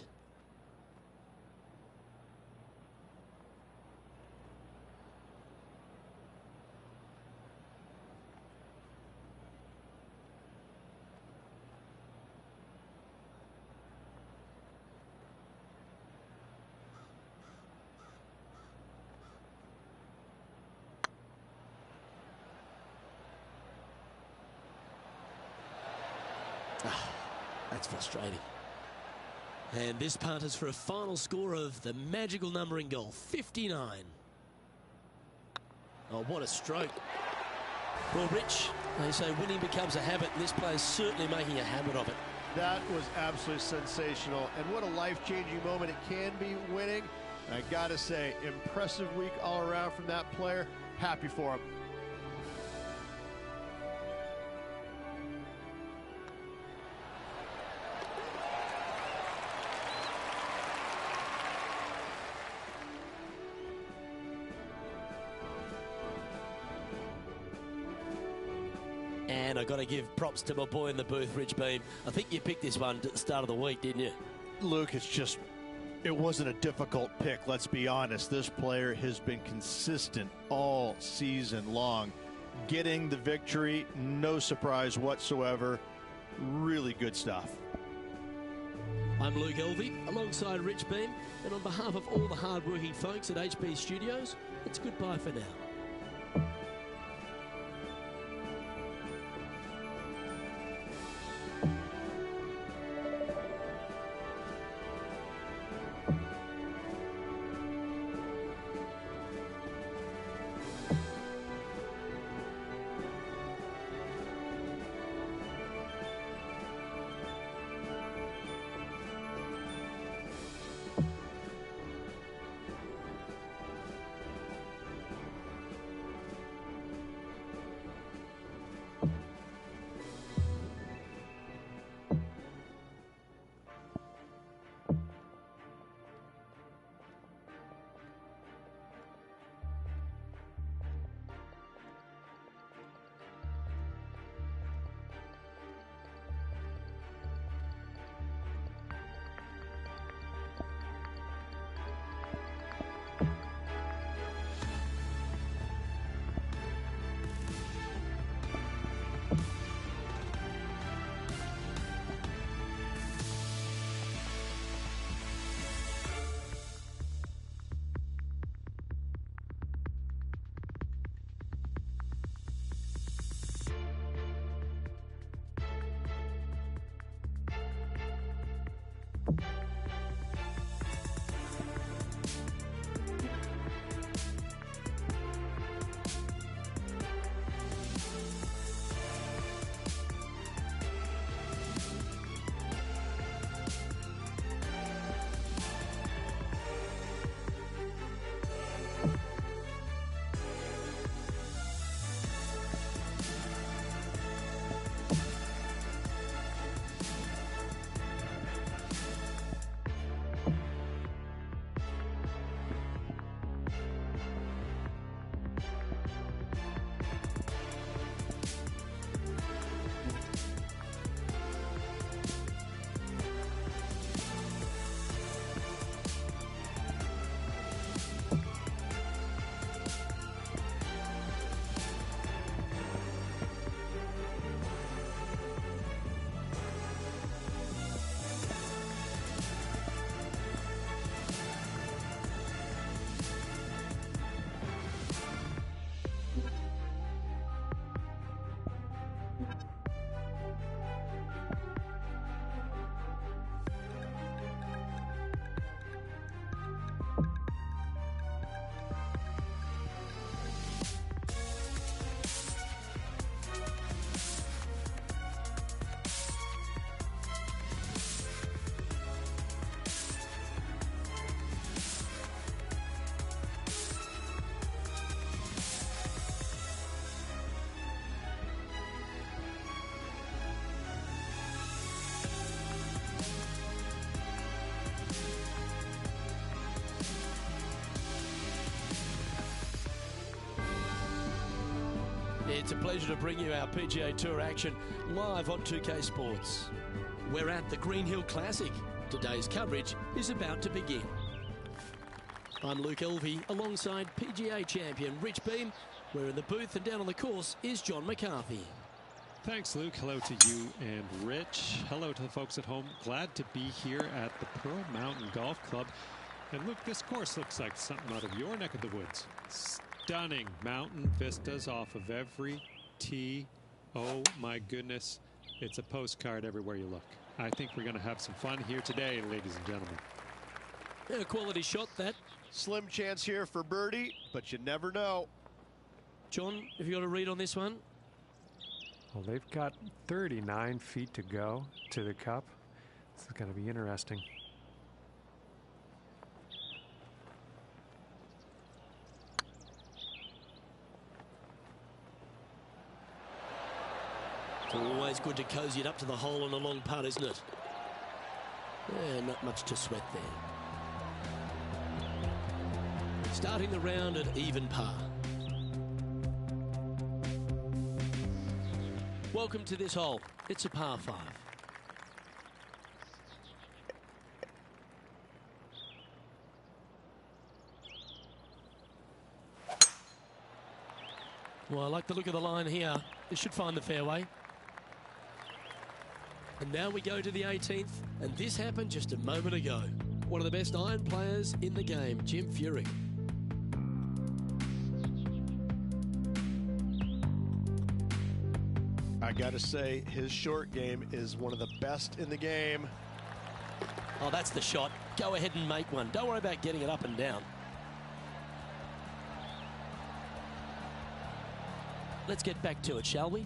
That's frustrating. And this punt is for a final score of the magical number in golf, 59. Oh, what a stroke. Well, Rich, they say winning becomes a habit, and this player's certainly making a habit of it. That was absolutely sensational, and what a life-changing moment it can be winning. I gotta say, impressive week all around from that player. Happy for him. And I got to give props to my boy in the booth, Rich Beam. I think you picked this one at the start of the week, didn't you? Luke, it wasn't a difficult pick, let's be honest. This player has been consistent all season long. Getting the victory, no surprise whatsoever. Really good stuff. I'm Luke Elvey, alongside Rich Beam, and on behalf of all the hard-working folks at HB Studios, it's goodbye for now. It's a pleasure to bring you our PGA Tour action live on 2K Sports. We're at the Green Hill Classic. Today's coverage is about to begin. I'm Luke Elvey alongside PGA champion Rich Beam. We're in the booth, and down on the course is John McCarthy. Thanks, Luke. Hello to you and Rich. Hello to the folks at home. Glad to be here at the Pearl Mountain Golf Club. And Luke, this course looks like something out of your neck of the woods. Stunning mountain vistas off of every tee. Oh my goodness. It's a postcard everywhere you look. I think we're going to have some fun here today, ladies and gentlemen. Yeah, a quality shot, that. Slim chance here for birdie, but you never know. John, have you got a read on this one? Well, they've got 39 feet to go to the cup. This is going to be interesting. It's always good to cozy it up to the hole on a long putt, isn't it? Yeah, not much to sweat there. Starting the round at even par. Welcome to this hole. It's a par 5. Well, I like the look of the line here. This should find the fairway. And now we go to the 18th, and this happened just a moment ago. One of the best iron players in the game, Jim Furyk. I got to say, his short game is one of the best in the game. Oh, that's the shot. Go ahead and make one. Don't worry about getting it up and down. Let's get back to it, shall we?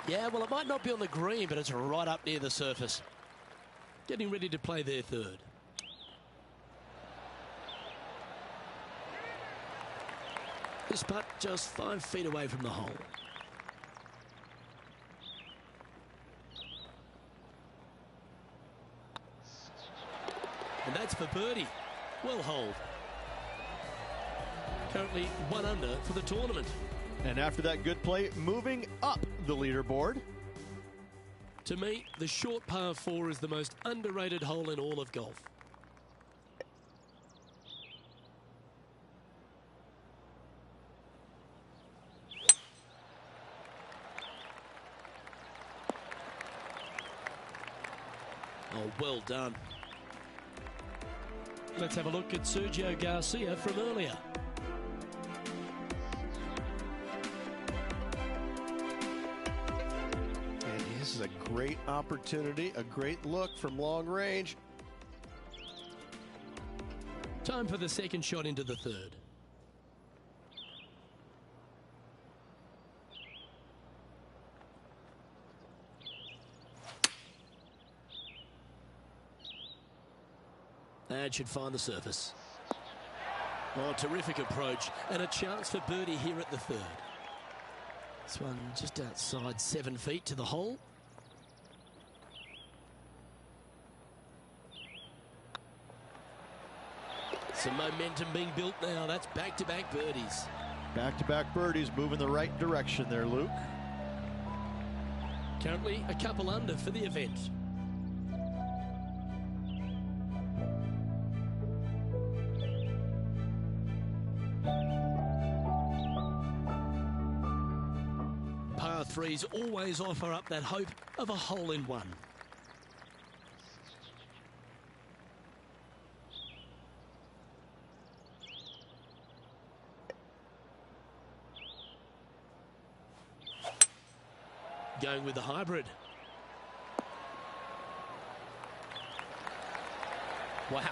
Yeah, well, it might not be on the green, but it's right up near the surface. Getting ready to play their third. This putt just 5 feet away from the hole. And that's for birdie. Well holed. Currently 1 under for the tournament. And after that good play, moving up the leaderboard. To me, the short par 4 is the most underrated hole in all of golf. Oh, well done. Let's have a look at Sergio Garcia from earlier. This is a great opportunity, a great look from long range. Time for the second shot into the third. That should find the surface. Oh, terrific approach, and a chance for birdie here at the third. This one just outside 7 feet to the hole. Some momentum being built now. That's back-to-back birdies. Back-to-back birdies, moving the right direction there, Luke. Currently a couple under for the event. Par 3s always offer up that hope of a hole-in-one. Going with the hybrid. Wow,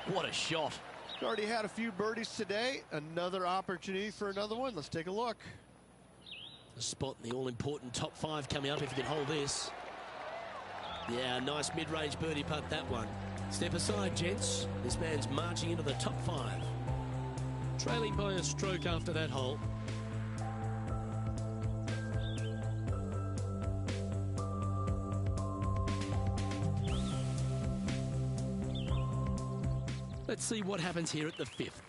what a shot. Already had a few birdies today. Another opportunity for another one. Let's take a look. A spot in the all-important top 5 coming up if you can hold this. Yeah, nice mid-range birdie putt, that one. Step aside, gents. This man's marching into the top 5. Trailing by a stroke after that hole. Let's see what happens here at the 5th.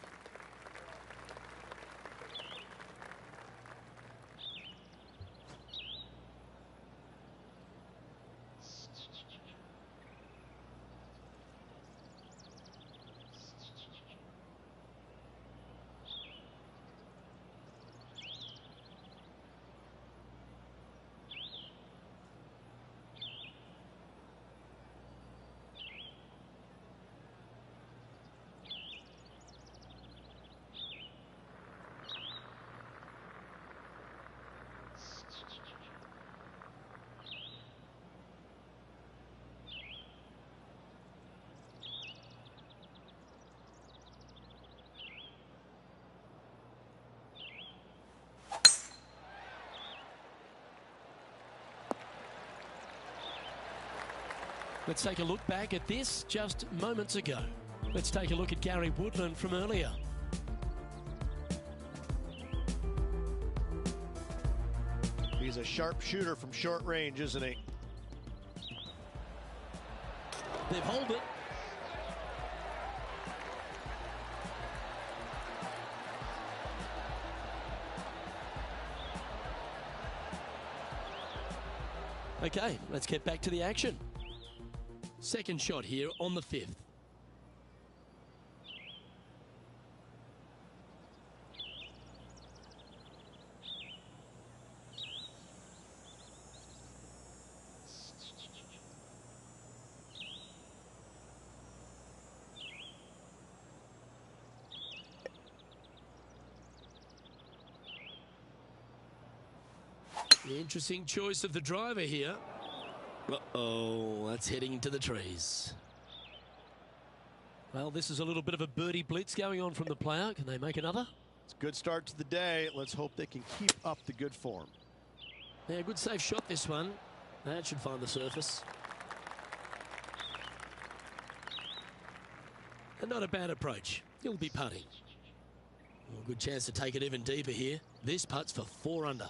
Let's take a look back at this just moments ago. Let's take a look at Gary Woodland from earlier. He's a sharp shooter from short range, isn't he? They've holed it. Okay, let's get back to the action. Second shot here on the 5th. The interesting choice of the driver here. Uh-oh, that's heading into the trees. Well, this is a little bit of a birdie blitz going on from the player. Can they make another? It's a good start to the day. Let's hope they can keep up the good form. Yeah, good safe shot this one. That should find the surface. And not a bad approach. He'll be putting. Well, good chance to take it even deeper here. This putt's for 4 under.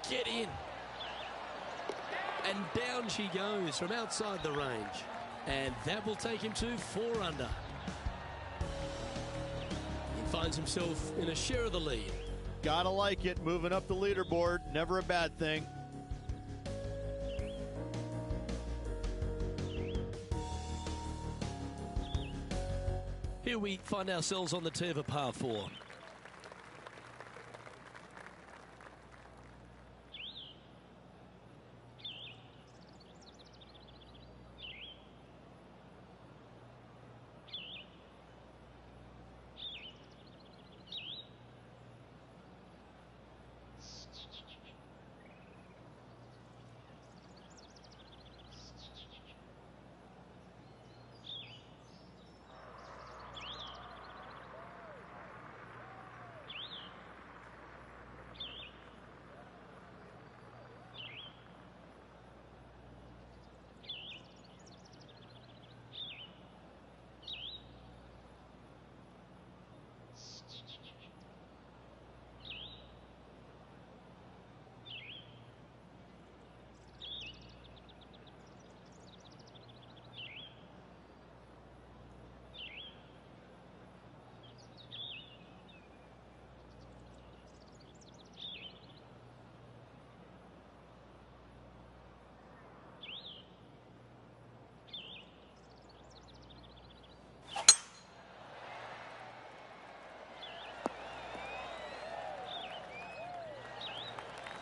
Get in. And down she goes from outside the range. And that will take him to 4 under. He finds himself in a share of the lead. Gotta like it. Moving up the leaderboard. Never a bad thing. Here we find ourselves on the tee of a par 4.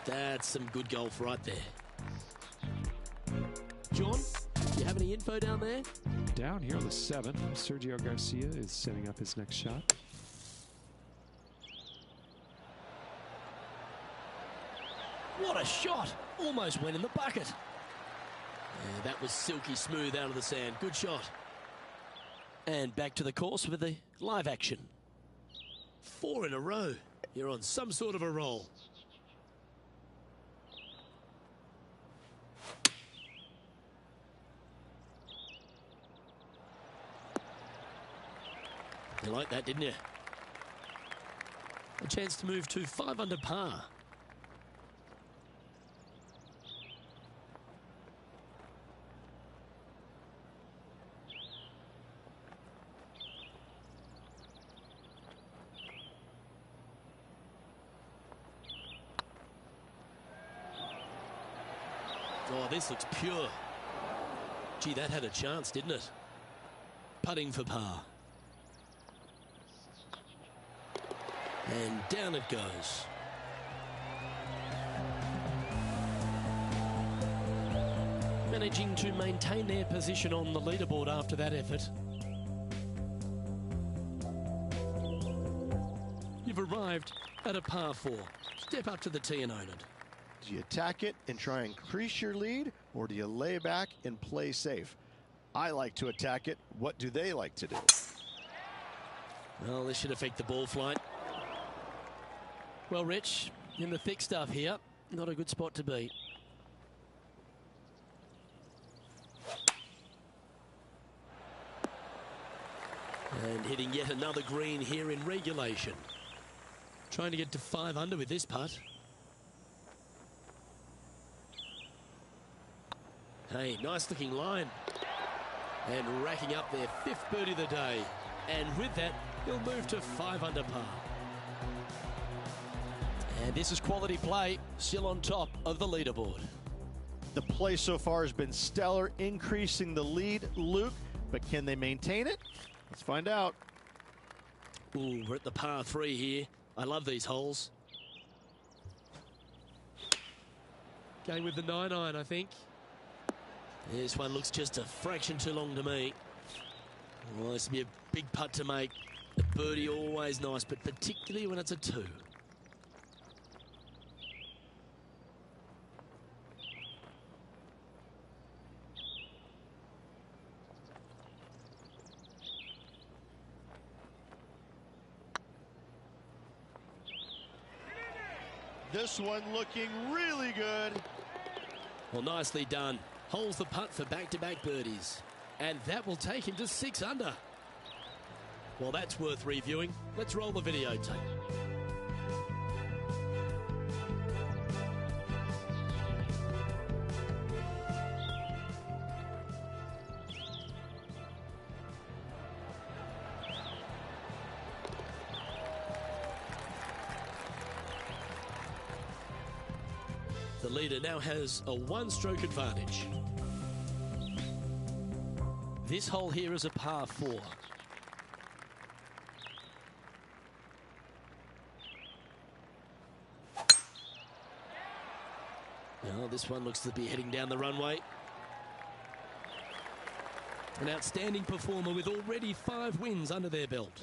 That's some good golf right there. John, do you have any info down there? Down here on the 7th, Sergio Garcia is setting up his next shot. What a shot! Almost went in the bucket. And that was silky smooth out of the sand. Good shot. And back to the course with the live action. 4 in a row. You're on some sort of a roll. You liked that, didn't you? A chance to move to 5 under par. Oh, this looks pure. Gee, that had a chance, didn't it? Putting for par. And down it goes. Managing to maintain their position on the leaderboard after that effort. You've arrived at a par 4. Step up to the tee and own it. Do you attack it and try and increase your lead, or do you lay back and play safe? I like to attack it. What do they like to do? Well, this should affect the ball flight. Well, Rich, in the thick stuff here, not a good spot to be. And hitting yet another green here in regulation. Trying to get to 5 under with this putt. Hey, nice looking line. And racking up their 5th birdie of the day. And with that, he'll move to 5 under par. And this is quality play, still on top of the leaderboard. The play so far has been stellar, increasing the lead, Luke, but can they maintain it? Let's find out. Ooh, we're at the par 3 here. I love these holes. Going with the 9-iron, I think. This one looks just a fraction too long to me. Well, this will be a big putt to make. A birdie always nice, but particularly when it's a 2. This one looking really good. Well, nicely done. Holds the putt for back-to-back birdies. And that will take him to 6 under. Well, that's worth reviewing. Let's roll the videotape. The leader now has a 1-stroke advantage. This hole here is a par 4. Well, this one looks to be heading down the runway. An outstanding performer with already 5 wins under their belt.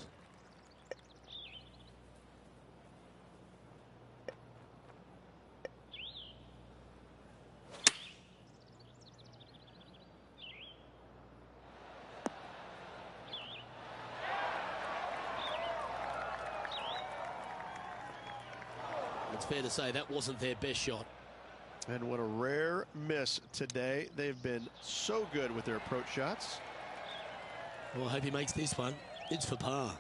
It's fair to say that wasn't their best shot. And what a rare miss today. They've been so good with their approach shots. Well, I hope he makes this one. It's for par.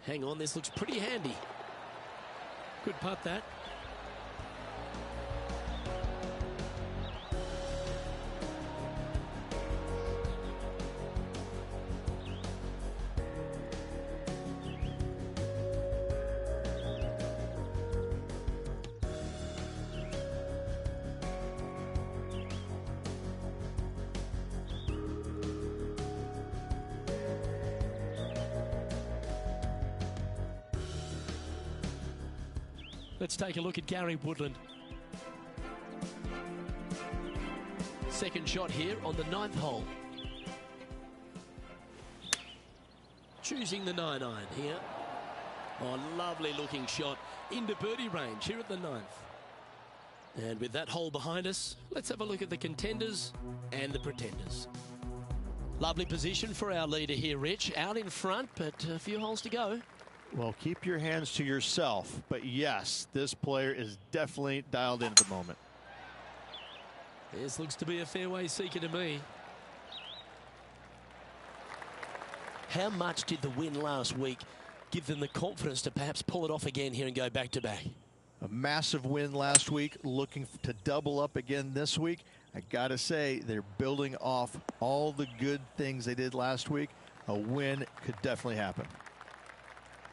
Hang on, this looks pretty handy. Good putt, that. Let's take a look at Gary Woodland. Second shot here on the 9th hole. Choosing the 9-iron here. Oh, lovely looking shot. into birdie range here at the 9th. And with that hole behind us, let's have a look at the contenders and the pretenders. Lovely position for our leader here, Rich. Out in front, but a few holes to go. Well, keep your hands to yourself. But yes, this player is definitely dialed in at the moment. This looks to be a fairway seeker to me. How much did the win last week give them the confidence to perhaps pull it off again here and go back-to-back? A massive win last week, looking to double up again this week. I gotta say, they're building off all the good things they did last week. A win could definitely happen.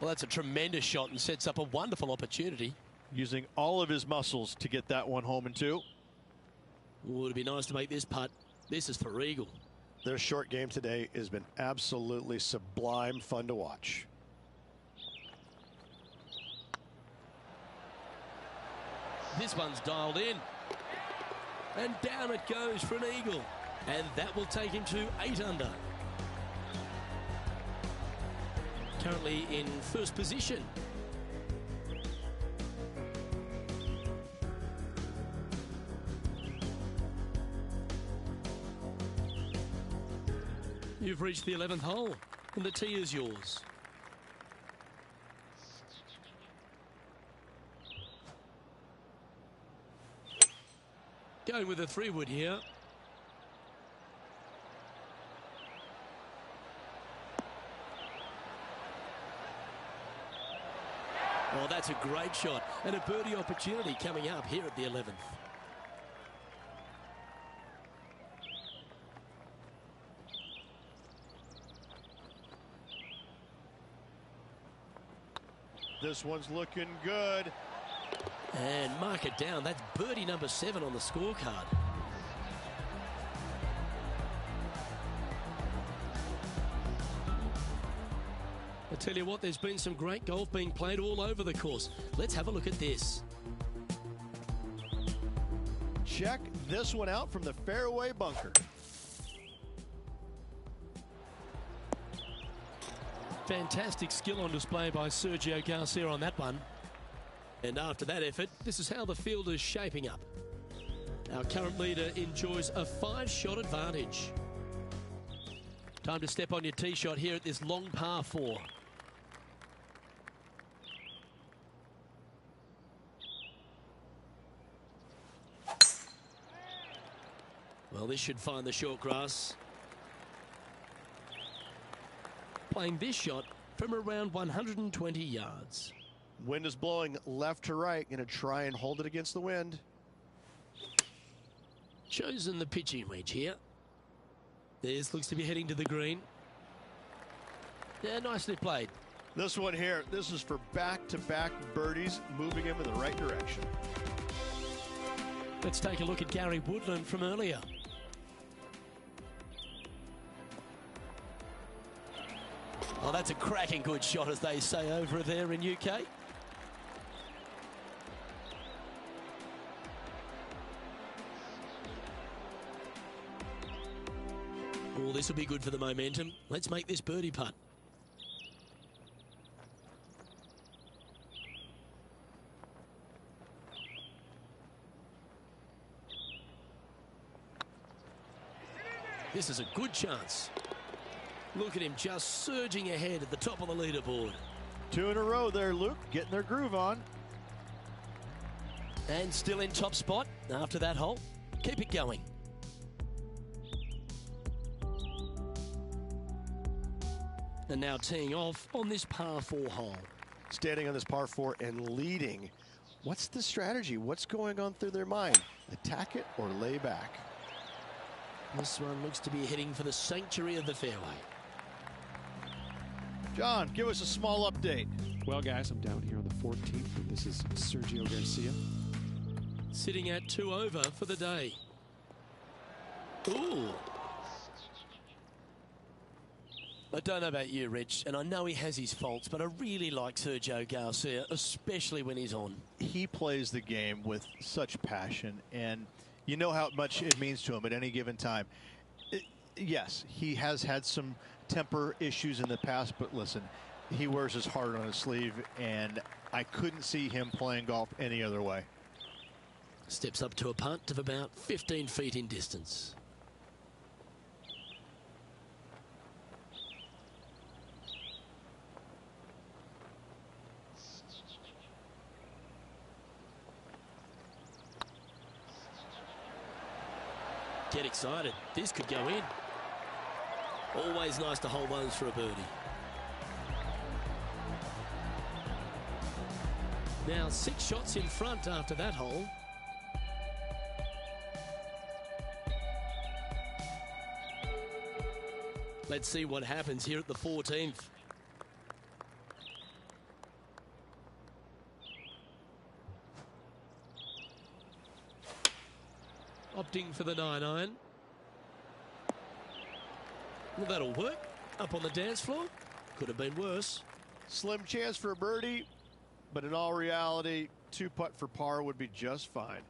Well, that's a tremendous shot and sets up a wonderful opportunity. Using all of his muscles to get that one home in 2. Ooh, it'd be nice to make this putt. This is for eagle. Their short game today has been absolutely sublime fun to watch. This one's dialed in. And down it goes for an eagle. And that will take him to 8 under. Currently in first position. You've reached the 11th hole, and the tee is yours. Going with a 3-wood here. Oh, that's a great shot, and a birdie opportunity coming up here at the 11th. This one's looking good. And mark it down. That's birdie number 7 on the scorecard. I tell you what, there's been some great golf being played all over the course. Let's have a look at this. Check this one out from the fairway bunker. Fantastic skill on display by Sergio Garcia on that one. And after that effort, this is how the field is shaping up. Our current leader enjoys a 5-shot advantage. Time to step on your tee shot here at this long par 4. Well, this should find the short grass. Playing this shot from around 120 yards. Wind is blowing left to right. Going to try and hold it against the wind. Chosen the pitching wedge here. This looks to be heading to the green. Yeah, nicely played. This one here, this is for back-to-back birdies, moving him in the right direction. Let's take a look at Gary Woodland from earlier. Oh, that's a cracking good shot, as they say over there in UK. Oh, this will be good for the momentum. Let's make this birdie putt. This is a good chance. Look at him just surging ahead at the top of the leaderboard. 2 in a row there, Luke, getting their groove on. And still in top spot after that hole. Keep it going. And now teeing off on this par 4 hole. Standing on this par 4 and leading. What's the strategy? What's going on through their mind? Attack it or lay back? This one looks to be heading for the sanctuary of the fairway. John, give us a small update. Well, guys, I'm down here on the 14th. This is Sergio Garcia. Sitting at 2 over for the day. Ooh. I don't know about you, Rich, and I know he has his faults, but I really like Sergio Garcia, especially when he's on. He plays the game with such passion, and you know how much it means to him at any given time. Yes, he has had some temper issues in the past, but listen, he wears his heart on his sleeve, and I couldn't see him playing golf any other way. Steps up to a putt of about 15 feet in distance. Get excited. This could go in. Always nice to hold those for a birdie. Now 6 shots in front after that hole. Let's see what happens here at the 14th. Opting for the 9-iron. Well, that'll work. Up on the dance floor. Could have been worse. Slim chance for a birdie, but in all reality, 2-putt for par would be just fine.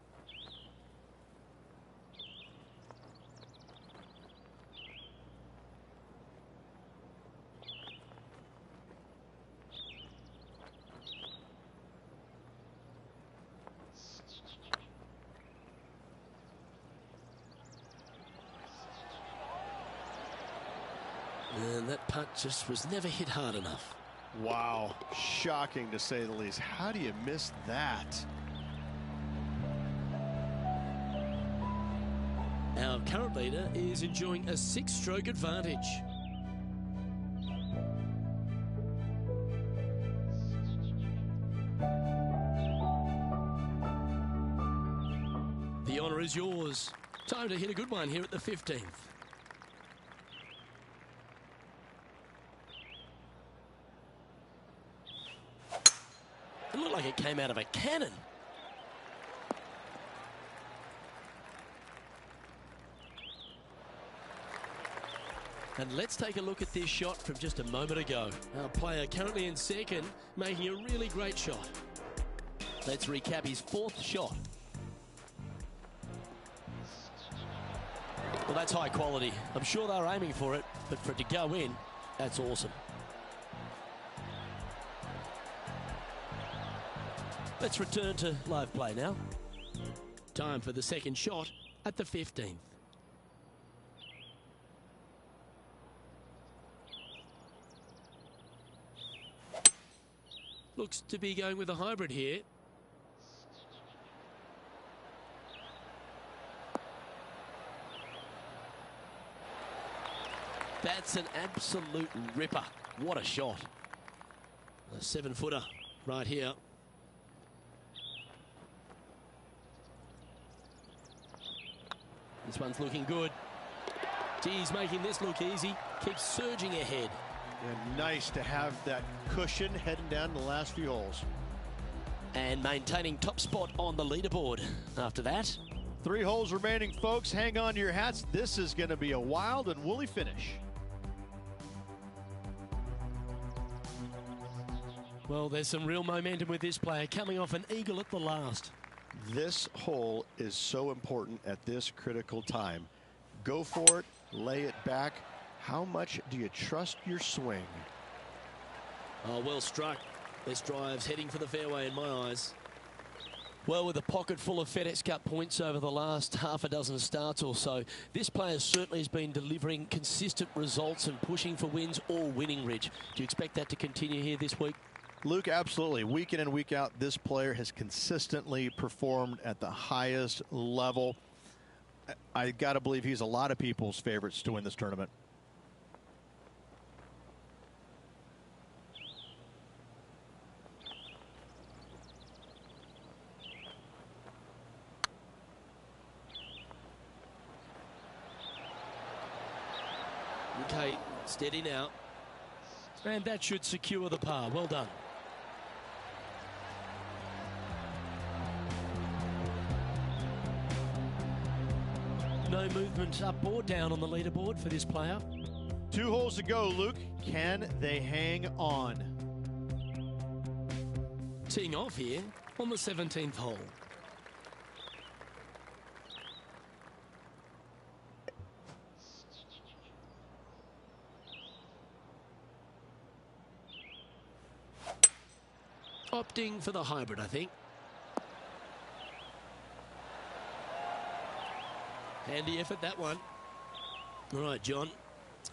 And that putt just was never hit hard enough. Wow, shocking to say the least. How do you miss that? Our current leader is enjoying a 6-stroke advantage. The honour is yours. Time to hit a good one here at the 15th. It looked like it came out of a cannon. And let's take a look at this shot from just a moment ago. Our player currently in second, making a really great shot. Let's recap his 4th shot. Well, that's high quality. I'm sure they were aiming for it, but for it to go in, that's awesome. Let's return to live play now. Time for the 2nd shot at the 15th. Looks to be going with a hybrid here. That's an absolute ripper. What a shot. A 7-footer right here. This one's looking good. He's making this look easy. Keeps surging ahead. And nice to have that cushion heading down the last few holes. And maintaining top spot on the leaderboard after that. 3 holes remaining, folks. Hang on to your hats. This is going to be a wild and woolly finish. Well, there's some real momentum with this player coming off an eagle at the last. This hole is so important at this critical time. Go for it, lay it back. How much do you trust your swing? Oh, well struck. This drive's heading for the fairway in my eyes. Well, with a pocket full of FedEx Cup points over the last half a dozen starts or so, this player certainly has been delivering consistent results and pushing for wins or winning, Rich. Do you expect that to continue here this week? Luke, absolutely. Week in and week out, this player has consistently performed at the highest level. I got to believe he's a lot of people's favorites to win this tournament. Okay, steady now. And that should secure the par. Well done. No movement up or down on the leaderboard for this player. 2 holes to go, Luke. Can they hang on? Teeing off here on the 17th hole. Opting for the hybrid, I think. Handy effort, that one. All right, John,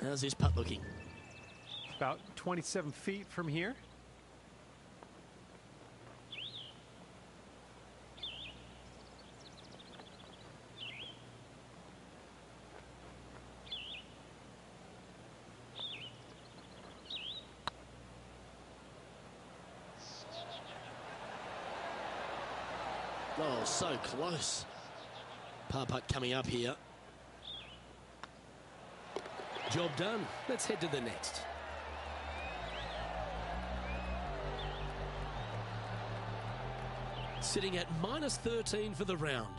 how's this putt looking? About 27 feet from here. Oh, so close. Par putt coming up here. Job done. Let's head to the next. Sitting at -13 for the round.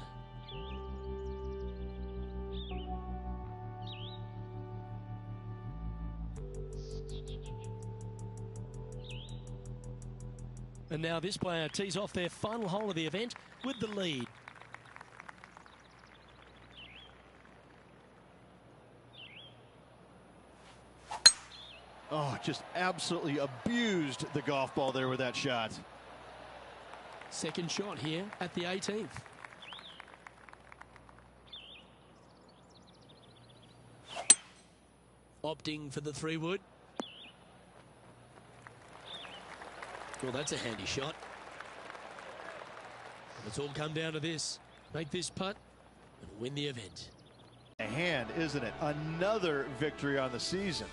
And now this player tees off their final hole of the event with the lead. Oh, just absolutely abused the golf ball there with that shot. Second shot here at the 18th. Opting for the 3-wood. Well, that's a handy shot. It's all come down to this. Make this putt and win the event. A hand, isn't it? Another victory on the season.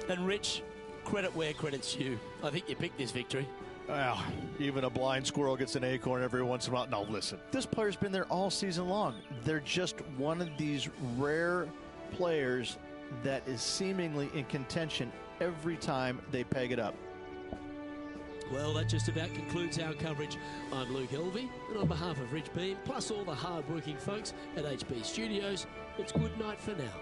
And Rich, credit where credit's due. I think you picked this victory. Well, even a blind squirrel gets an acorn every once in a while. No, listen. This player's been there all season long. They're just one of these rare players that is seemingly in contention every time they peg it up. Well, that just about concludes our coverage. I'm Luke Elvey, and on behalf of Rich Beam, plus all the hard-working folks at HB Studios, it's good night for now.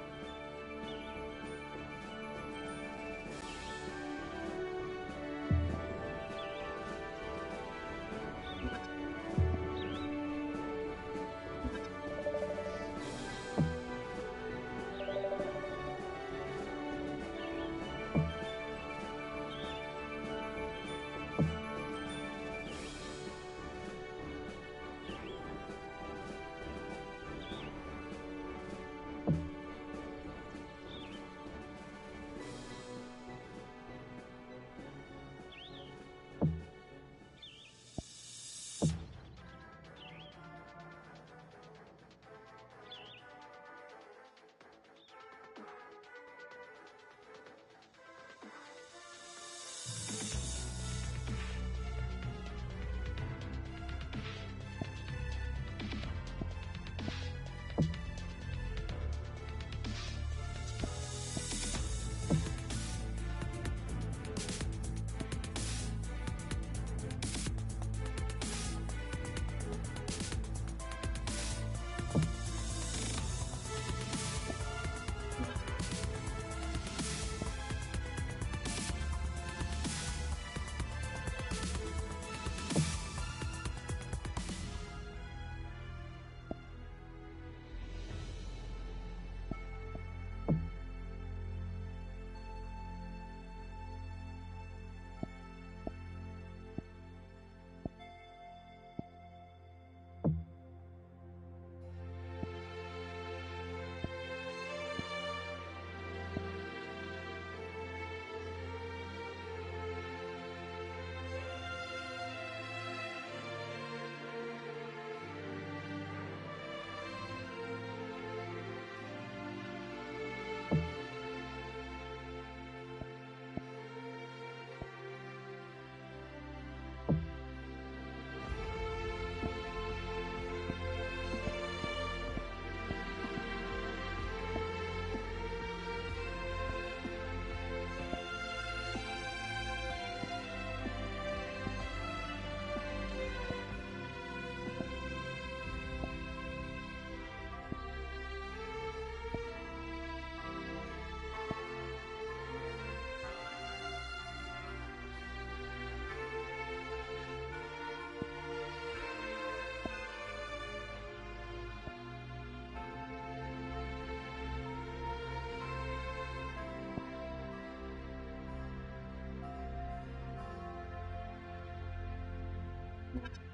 it.